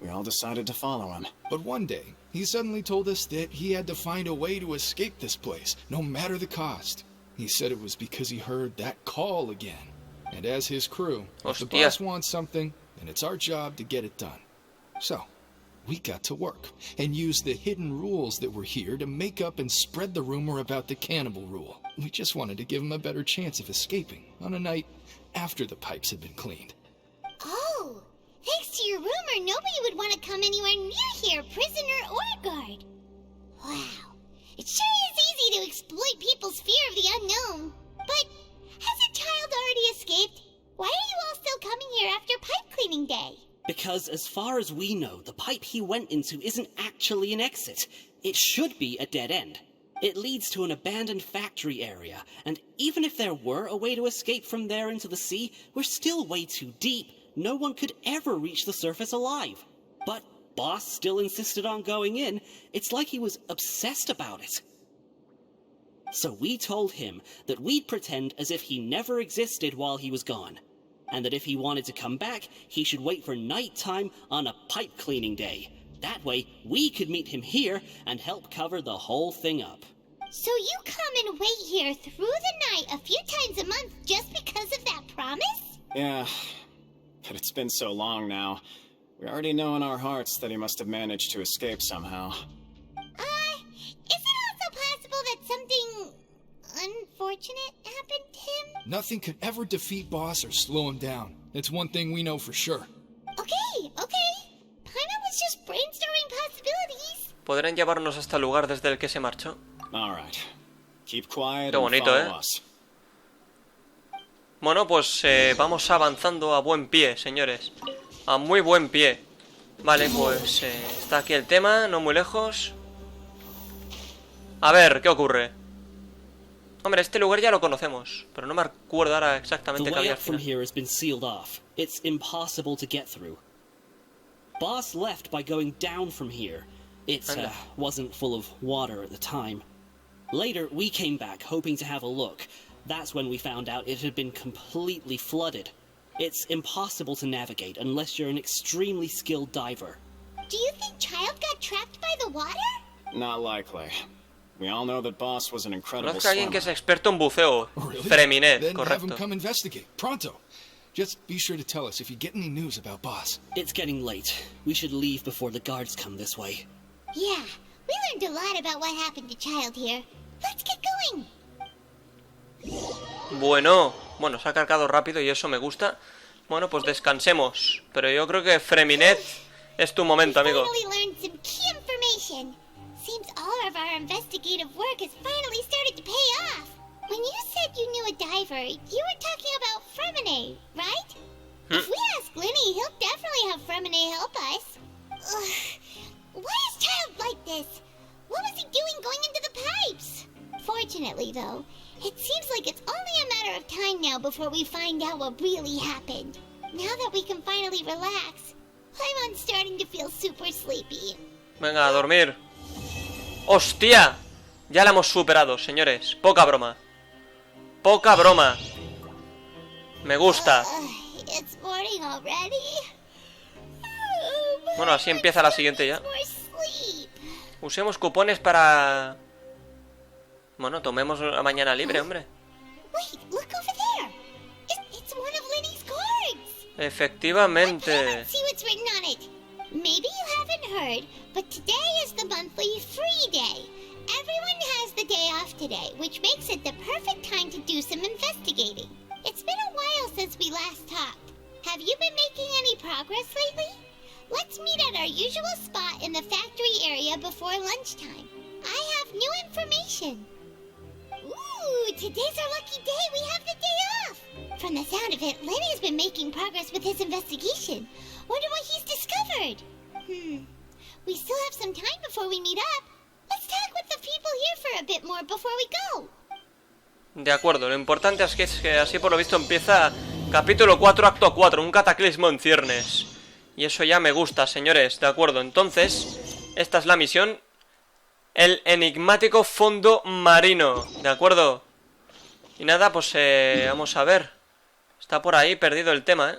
Speaker 10: we all decided to follow him.
Speaker 4: But one day, he suddenly told us that he had to find a way to escape this place, no matter the cost. He said it was because he heard that call again. And as his crew, if the boss wants something, then it's our job to get it done. So, we got to work, and used the hidden rules that were here to make up and spread the rumor about the cannibal rule. We just wanted to give him a better chance of escaping on a night after the pipes had been cleaned.
Speaker 5: Oh, thanks to your rumor, nobody would want to come anywhere near here, prisoner or guard. Wow, it sure is easy to exploit people's fear of the unknown. But has a child already escaped? Why are you all still coming here after pipe cleaning day?
Speaker 2: Because as far as we know, the pipe he went into isn't actually an exit. It should be a dead end. It leads to an abandoned factory area, and even if there were a way to escape from there into the sea, we're still way too deep. No one could ever reach the surface alive. But Boss still insisted on going in. It's like he was obsessed about it. So we told him that we'd pretend as if he never existed while he was gone, and that if he wanted to come back, he should wait for nighttime on a pipe cleaning day. That way, we could meet him here and help cover the whole thing up.
Speaker 5: So you come and wait here through the night a few times a month just because of that promise?
Speaker 10: Yeah, but it's been so long now. We already know in our hearts that he must have managed to escape somehow.
Speaker 5: Is it also possible that something unfortunate happened to him?
Speaker 4: Nothing could ever defeat Boss or slow him down. It's one thing we know for sure.
Speaker 5: Okay. Paimon was just brainstorming possibilities.
Speaker 1: ¿Podrán llevarnos hasta el lugar desde el que se marchó?
Speaker 10: All right. Keep quiet
Speaker 1: Qué bonito,
Speaker 10: and follow us.
Speaker 1: Bueno, pues vamos avanzando a buen pie, señores. A muy buen pie. Vale, pues está aquí el tema, no muy lejos. A ver, ¿qué ocurre? Hombre, este lugar ya lo conocemos, pero no me acuerdo ahora
Speaker 2: The
Speaker 1: exactamente qué
Speaker 2: way
Speaker 1: había
Speaker 2: up
Speaker 1: al
Speaker 2: from
Speaker 1: final.
Speaker 2: here has been sealed off. It's impossible to get through. Boss left by going down from here. It
Speaker 1: Anda.
Speaker 2: wasn't full of water at the time. Later, we came back hoping to have a look. That's when we found out it had been completely flooded. It's impossible to navigate unless you're an extremely skilled diver.
Speaker 5: Do you think Child got trapped by the water?
Speaker 10: Not likely. We all know that Boss was an incredible
Speaker 1: Conozco a alguien que
Speaker 10: swimmer.
Speaker 1: es experto en buceo.
Speaker 4: Really?
Speaker 1: Freminet,
Speaker 4: Then have him
Speaker 1: correcto.
Speaker 4: come investigate. Pronto. Just be sure to tell us if you get any news about Boss.
Speaker 2: It's getting late. We should leave before the guards come this way.
Speaker 5: Yeah, we learned a lot about what happened to Child here. Let's get going.
Speaker 1: Bueno, se ha cargado rápido y eso me gusta. Bueno, pues descansemos. Pero yo creo que Freminet es tu momento, amigo.
Speaker 5: We finally learned some key information. Seems all of our investigative work has finally started to pay off. When you said you knew a diver, you were talking about Fremine, right? If we ask Linny, he'll definitely have Fremine help us. Ugh. Why is Child like this? What was he doing going into the pipes? Fortunately, though, it seems like it's only a matter of time now before we find out what really happened. Now that we can finally relax, I'm starting to feel super sleepy.
Speaker 1: Venga, a dormir. ¡Hostia! Ya la hemos superado, señores. Poca broma. Poca broma. Me gusta.
Speaker 5: It's morning already.
Speaker 1: Bueno, así empieza la siguiente ya.
Speaker 5: More sleep.
Speaker 1: Usemos cupones para... Bueno, tomemos la mañana libre, hombre.
Speaker 5: Wait, look over there. It's one of Linny's cards. I
Speaker 1: Efectivamente.
Speaker 5: cannot see what's written on it. Maybe you haven't heard, but today is the monthly free day. Everyone has the day off today, which makes it the perfect time to do some investigating. It's been a while since we last talked. Have you been making any progress lately? Let's meet at our usual spot in the factory area before lunchtime. I have new information. Ooh, today's our lucky day. We have the day off. From the sound of it, Lenny's been making progress with his investigation. Wonder what he's discovered. We still have some time before we meet up. Let's talk with the people here for a bit more before we go.
Speaker 1: De acuerdo, lo importante es que así por lo visto empieza capítulo 4, acto 4, un cataclismo en ciernes. Y eso ya me gusta, señores, de acuerdo. Entonces, esta es la misión. El enigmático fondo marino, ¿de acuerdo? Y nada, pues vamos a ver. Está por ahí perdido el tema, ¿eh?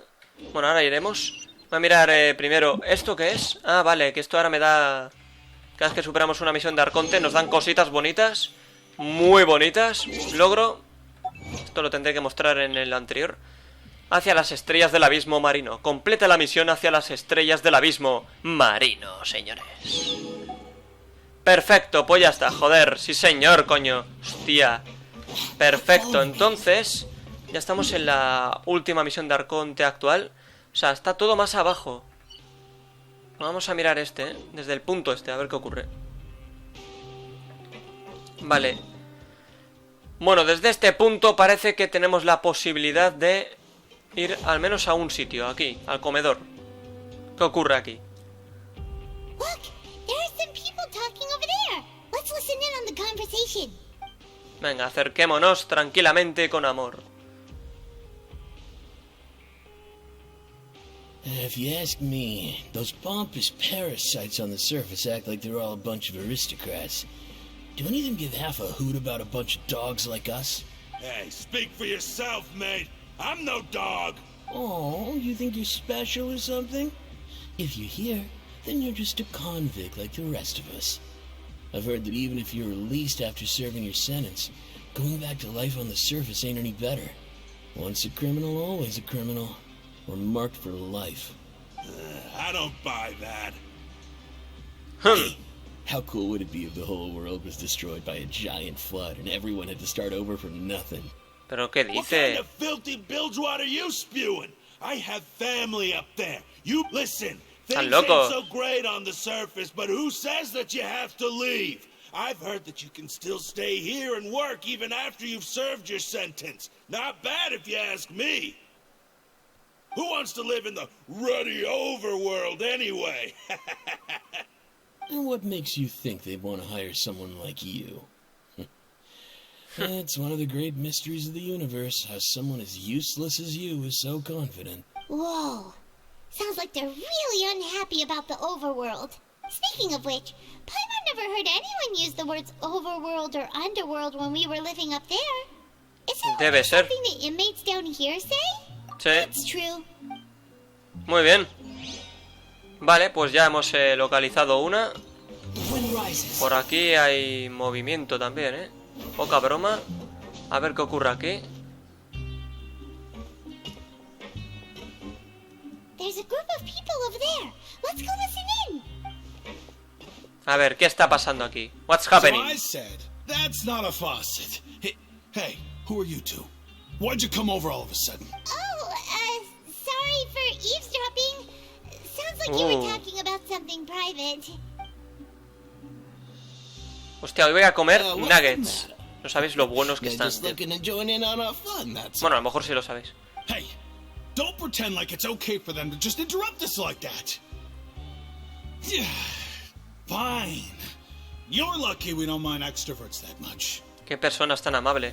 Speaker 1: Bueno, ahora iremos. Voy a mirar primero, ¿esto qué es? Ah, vale, que esto ahora me da... Cada vez que superamos una misión de Arconte nos dan cositas bonitas. Muy bonitas. Logro. Esto lo tendré que mostrar en el anterior. Hacia las estrellas del abismo marino. Completa la misión hacia las estrellas del abismo marino, señores. Perfecto, pues ya está, joder. Sí, señor, coño. Hostia. Perfecto, entonces ya estamos en la última misión de Arconte actual. O sea, está todo más abajo. Vamos a mirar este, desde el punto este, a ver qué ocurre. Vale. Bueno, desde este punto parece que tenemos la posibilidad de ir al menos a un sitio, aquí, al comedor. ¿Qué ocurre aquí?
Speaker 5: Look, there are some people talking over there. Let's listen in on the conversation.
Speaker 1: Venga, acerquémonos tranquilamente con amor.
Speaker 11: If you ask me, those pompous parasites on the surface act like they're all a bunch of aristocrats. Do any of them give half a hoot about a bunch of dogs like us?
Speaker 12: Hey, speak for yourself, mate. I'm no dog.
Speaker 11: Oh, you think you're special or something? If you're here, then you're just a convict like the rest of us. I've heard that even if you're released after serving your sentence, going back to life on the surface ain't any better. Once a criminal, always a criminal. We're marked for life.
Speaker 12: I don't buy that.
Speaker 11: How cool would it be if the whole world was destroyed by a giant flood and everyone had to start over from nothing?
Speaker 1: ¿Pero qué
Speaker 12: What kind
Speaker 1: dice?
Speaker 12: of filthy bilgewater are you spewing? I have family up there. You listen. Things ain't
Speaker 1: loco.
Speaker 12: so great on the surface, but who says that you have to leave? I've heard that you can still stay here and work even after you've served your sentence. Not bad if you ask me. Who wants to live in the ruddy overworld anyway?
Speaker 11: And what makes you think they'd want to hire someone like you? It's one of the great mysteries of the universe, how someone as useless as you is so confident.
Speaker 5: Whoa. Sounds like they're really unhappy about the overworld. Speaking of which, Paimon never heard anyone use the words overworld or underworld when we were living up there. Is that something the inmates down here say?
Speaker 1: Sí.
Speaker 5: It's true.
Speaker 1: Muy bien. Vale, pues ya hemos localizado una. Por aquí hay movimiento también, ¿eh? Poca broma. A ver qué ocurre aquí.
Speaker 5: There's a group of people over there. Let's go listen in.
Speaker 1: A ver, ¿qué está pasando aquí? What's happening?
Speaker 12: So I said, that's not a faucet. Hey, who are you two? Why'd you come over all of a sudden?
Speaker 5: Oh, sorry for eavesdropping. Sounds like you were talking about something private.
Speaker 1: Hostia, hoy voy a comer nuggets. No sabéis lo buenos que están. Bueno, a lo mejor sí lo sabéis.
Speaker 12: Hey, don't pretend like it's okay for them to just interrupt us like that. Yeah, fine. You're lucky we don't mind extroverts that much.
Speaker 1: Qué personas tan amables.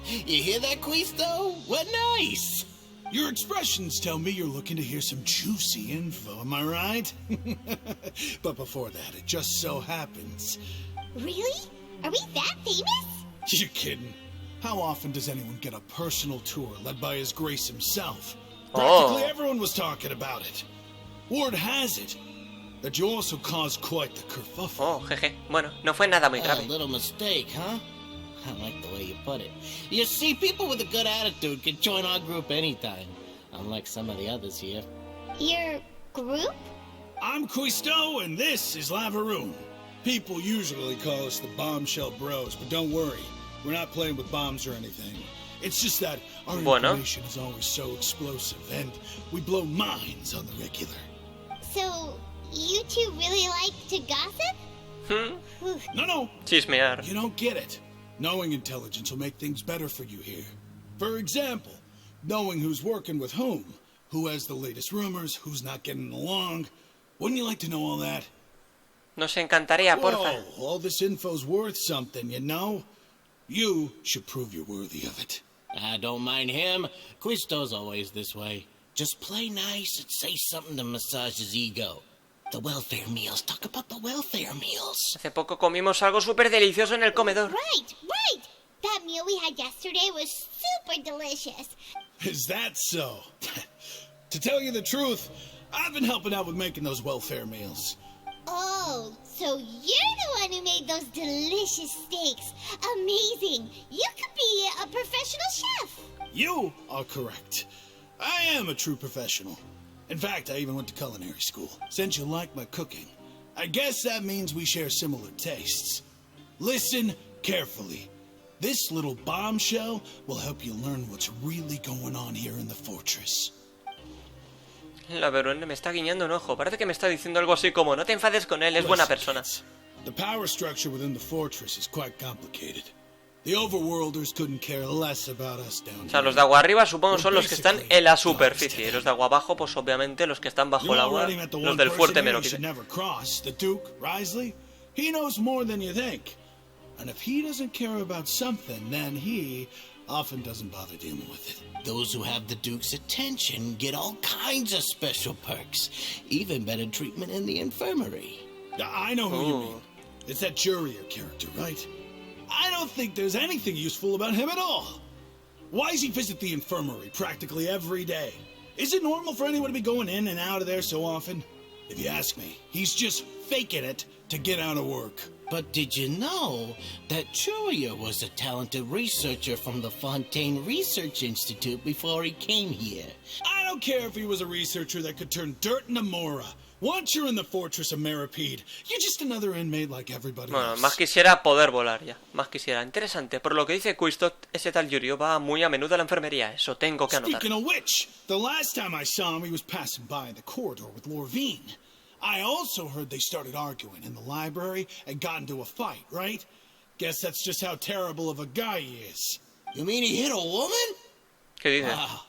Speaker 11: You hear that, Quisto? What nice.
Speaker 12: Your expressions tell me you're looking to hear some juicy info, am I right? But before that, it just so happens.
Speaker 5: Really? Are we that famous?
Speaker 12: You're kidding. How often does anyone get a personal tour led by His Grace himself? Practically everyone was talking about it. Word has it that you also caused quite the kerfuffle.
Speaker 1: Oh, jeje. Bueno, no fue nada muy grave.
Speaker 11: A little mistake, huh? I like the way you put it. You see, people with a good attitude can join our group anytime, unlike some of the others here.
Speaker 5: Your group?
Speaker 12: I'm Quisto, and this is Lavaroon. People usually call us the Bombshell Bros, but don't worry. We're not playing with bombs or anything. It's just that our information is always so explosive, and we blow minds on the regular.
Speaker 5: So, you two really like to gossip?
Speaker 12: No.
Speaker 1: Chismear.
Speaker 12: You don't get it. Knowing intelligence will make things better for you here. For example, knowing who's working with whom, who has the latest rumors, who's not getting along. Wouldn't you like to know all that?
Speaker 1: Nos encantaría, porfa.
Speaker 12: Whoa, all this info's worth something, you know? You should prove you're worthy of it.
Speaker 11: I don't mind him. Quisto's always this way. Just play nice and say something to massage his ego. The welfare meals. Talk about the welfare meals.
Speaker 1: Hace poco comimos algo súper delicioso en el comedor.
Speaker 5: Right. That meal we had yesterday was super delicious.
Speaker 12: Is that so? To tell you the truth, I've been helping out with making those welfare meals.
Speaker 5: Oh, so you're the one who made those delicious steaks. Amazing. You could be a professional chef.
Speaker 12: You are correct. I am a true professional. In fact, I even went to culinary school. Since you like my cooking, I guess that means we share similar tastes. Listen carefully. This little bombshell will help you learn what's really going on here in the fortress.
Speaker 1: La Verone me está guiñando un ojo. Parece que me está diciendo algo así como: no te enfades con él, es buena persona.
Speaker 12: The power structure within the fortress is quite complicated. The overworlders couldn't care less about us down here.
Speaker 1: O sea, los de agua arriba supongo son los que están en la superficie. Y los de agua abajo, pues obviamente los que están bajo el agua, los del fuerte Meroquide.
Speaker 12: The Duke, Risley, he knows more than you think. And if he doesn't care about something, then he often doesn't bother dealing with it.
Speaker 11: Those who have the Duke's attention get all kinds of special perks, even better treatment in the infirmary.
Speaker 12: I know who you mean. It's that Jurier character, right? I don't think there's anything useful about him at all. Why does he visit the infirmary practically every day? Is it normal for anyone to be going in and out of there so often? If you ask me, he's just faking it to get out of work.
Speaker 11: But did you know that Jurier was a talented researcher from the Fontaine Research Institute before he came here?
Speaker 12: I don't care if he was a researcher that could turn dirt into Mora. Once you're in the fortress of Meripede, you're just another inmate like everybody else.
Speaker 1: Bueno, más quisiera poder volar ya. Más quisiera. Interesante. Por lo que dice Quisto, ese tal Yurio va muy a menudo a la enfermería. Eso tengo que anotar.
Speaker 12: Speaking of which, the last time I saw him, he was passing by in the corridor with Lorvine. I also heard they started arguing in the library and got into a fight, right? Guess that's just how terrible of a guy he is.
Speaker 11: You mean he hit a woman?
Speaker 1: ¿Qué dice?
Speaker 11: Wow,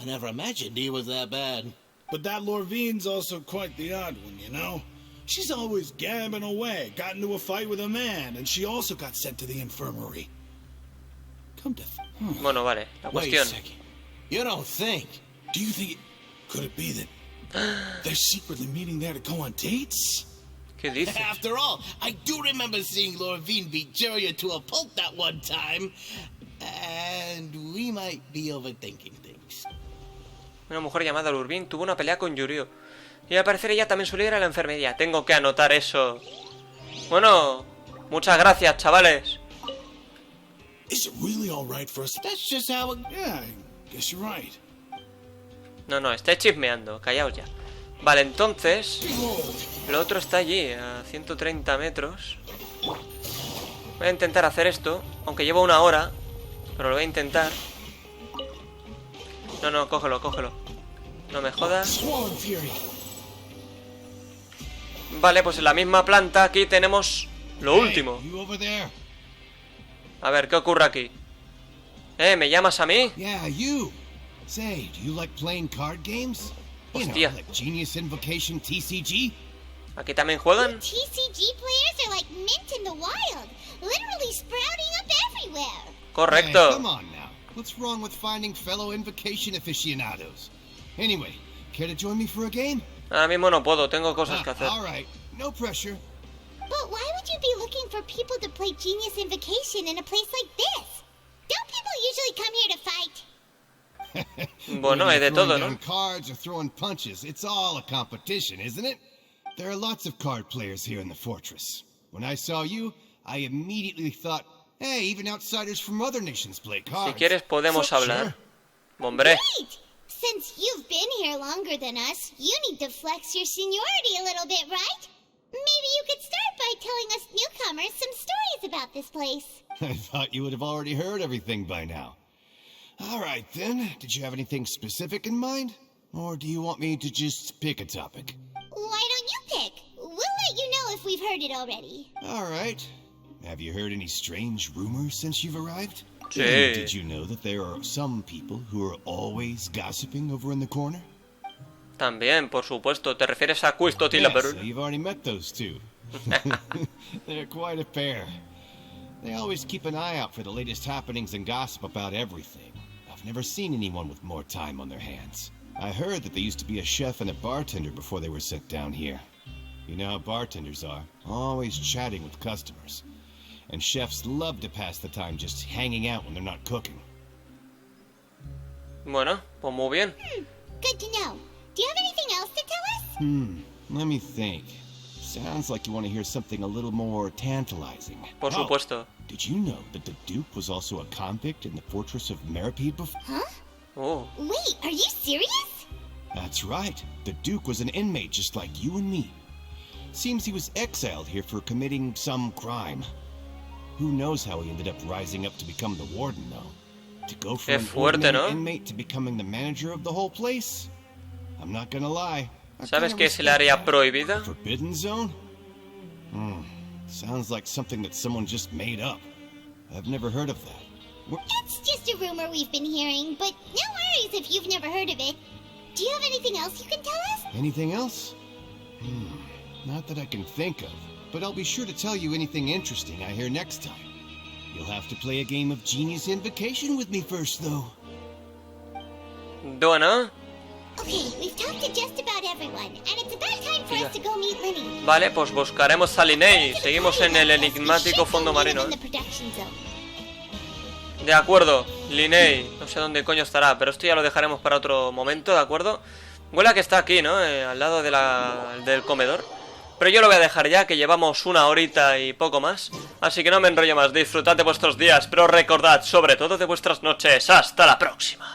Speaker 11: I never imagined he was that bad.
Speaker 12: But that Lorvine's also quite the odd one, you know? She's always gabbing away, got into a fight with a man, and she also got sent to the infirmary.
Speaker 1: Bueno, vale, la cuestión.
Speaker 3: You don't think? Do you think could it be that they're secretly meeting there to go on dates?
Speaker 1: ¿Qué dices?
Speaker 11: After all, I do remember seeing Lorvine beat Juria to a pulp that one time. And we might be overthinking things.
Speaker 1: Una mujer llamada Lurvin tuvo una pelea con Yurio. Y al parecer ella también suele ir a la enfermería. Tengo que anotar eso. Bueno, muchas gracias, chavales.
Speaker 3: Is it really all right for us?
Speaker 11: That's just how it...
Speaker 3: Yeah, I guess you're right.
Speaker 1: No, estáis chismeando, callaos ya. Vale, entonces lo otro está allí, a 130 metros. Voy a intentar hacer esto, aunque llevo una hora, pero lo voy a intentar. No, cógelo. No me jodas. Vale, pues en la misma planta aquí tenemos lo último. A ver, ¿qué ocurre aquí? ¿Me llamas a mí?
Speaker 3: Yeah, you. Say, do you like playing card games?
Speaker 1: Hostia.
Speaker 3: Like Genius Invocation TCG?
Speaker 1: ¿Aquí también juegan?
Speaker 5: TCG players are like mint in the wild, literally sprouting up everywhere.
Speaker 1: Correcto.
Speaker 3: Hey, come on now. What's wrong with finding fellow Invocation aficionados? Anyway, care to join me for a game?
Speaker 1: Ahora mismo no puedo, tengo cosas que hacer.
Speaker 3: All right, no pressure.
Speaker 5: But why would you be looking for people to play Genius Invocation in a place like this? Don't people usually come here to fight?
Speaker 1: Bueno, hay de todo, ¿no?
Speaker 3: Cards or throwing punches. It's all a competition, isn't it? There are lots of card players here in the fortress. When I saw you, I immediately thought, hey, even outsiders from other nations play cards.
Speaker 1: Si quieres podemos hablar. Hombre.
Speaker 5: Great! Since you've been here longer than us, you need to flex your seniority a little bit, right? Maybe you could start by telling us newcomers some stories about this place.
Speaker 3: I thought you would have already heard everything by now. All right, then. Did you have anything specific in mind? Or do you want me to just pick a topic?
Speaker 5: Why don't you pick? We'll let you know if we've heard it already.
Speaker 3: All right. Have you heard any strange rumors since you've arrived?
Speaker 1: Sí.
Speaker 3: Did you know that there are some people who are always gossiping over in the corner?
Speaker 1: También, por supuesto. ¿Te refieres a Cuisto y la
Speaker 3: Yes,
Speaker 1: Perú?
Speaker 3: you've already met those two. They're quite a pair. They always keep an eye out for the latest happenings and gossip about everything. I've never seen anyone with more time on their hands. I heard that they used to be a chef and a bartender before they were sent down here. You know how bartenders are, always chatting with customers. And chefs love to pass the time just hanging out when they're not cooking.
Speaker 1: Bueno, pues muy bien.
Speaker 5: Good to know. Do you have anything else to tell us?
Speaker 3: Let me think. Sounds like you want to hear something a little more tantalizing.
Speaker 1: Por supuesto.
Speaker 3: Did you know that the Duke was also a convict in the fortress of Meripede before?
Speaker 5: Huh?
Speaker 1: Oh.
Speaker 5: Wait, are you serious?
Speaker 3: That's right. The Duke was an inmate just like you and me. Seems he was exiled here for committing some crime. Who knows how he ended up rising up to become the warden, though. To go from an ordinary inmate to becoming the manager of the whole place? I'm not gonna lie.
Speaker 1: ¿Sabes qué es el área prohibida?
Speaker 3: Forbidden Zone? Sounds like something that someone just made up. I've never heard of that.
Speaker 5: It's just a rumor we've been hearing, but no worries if you've never heard of it. Do you have anything else you can tell us?
Speaker 3: Anything else? Not that I can think of, but I'll be sure to tell you anything interesting I hear next time. You'll have to play a game of Genius Invocation with me first, though.
Speaker 1: Bueno.
Speaker 5: Okay, we've talked to just about everyone, and it's about time for us to go meet Linny.
Speaker 1: Vale, pues buscaremos a Linney. Seguimos en el enigmático fondo marino. De acuerdo, Linney. No sé dónde coño estará, pero esto ya lo dejaremos para otro momento, ¿de acuerdo? Huele a que está aquí, ¿no? Al lado de del comedor. Pero yo lo voy a dejar ya, que llevamos una horita y poco más. Así que no me enrollo más. Disfrutad de vuestros días, pero recordad sobre todo de vuestras noches. ¡Hasta la próxima!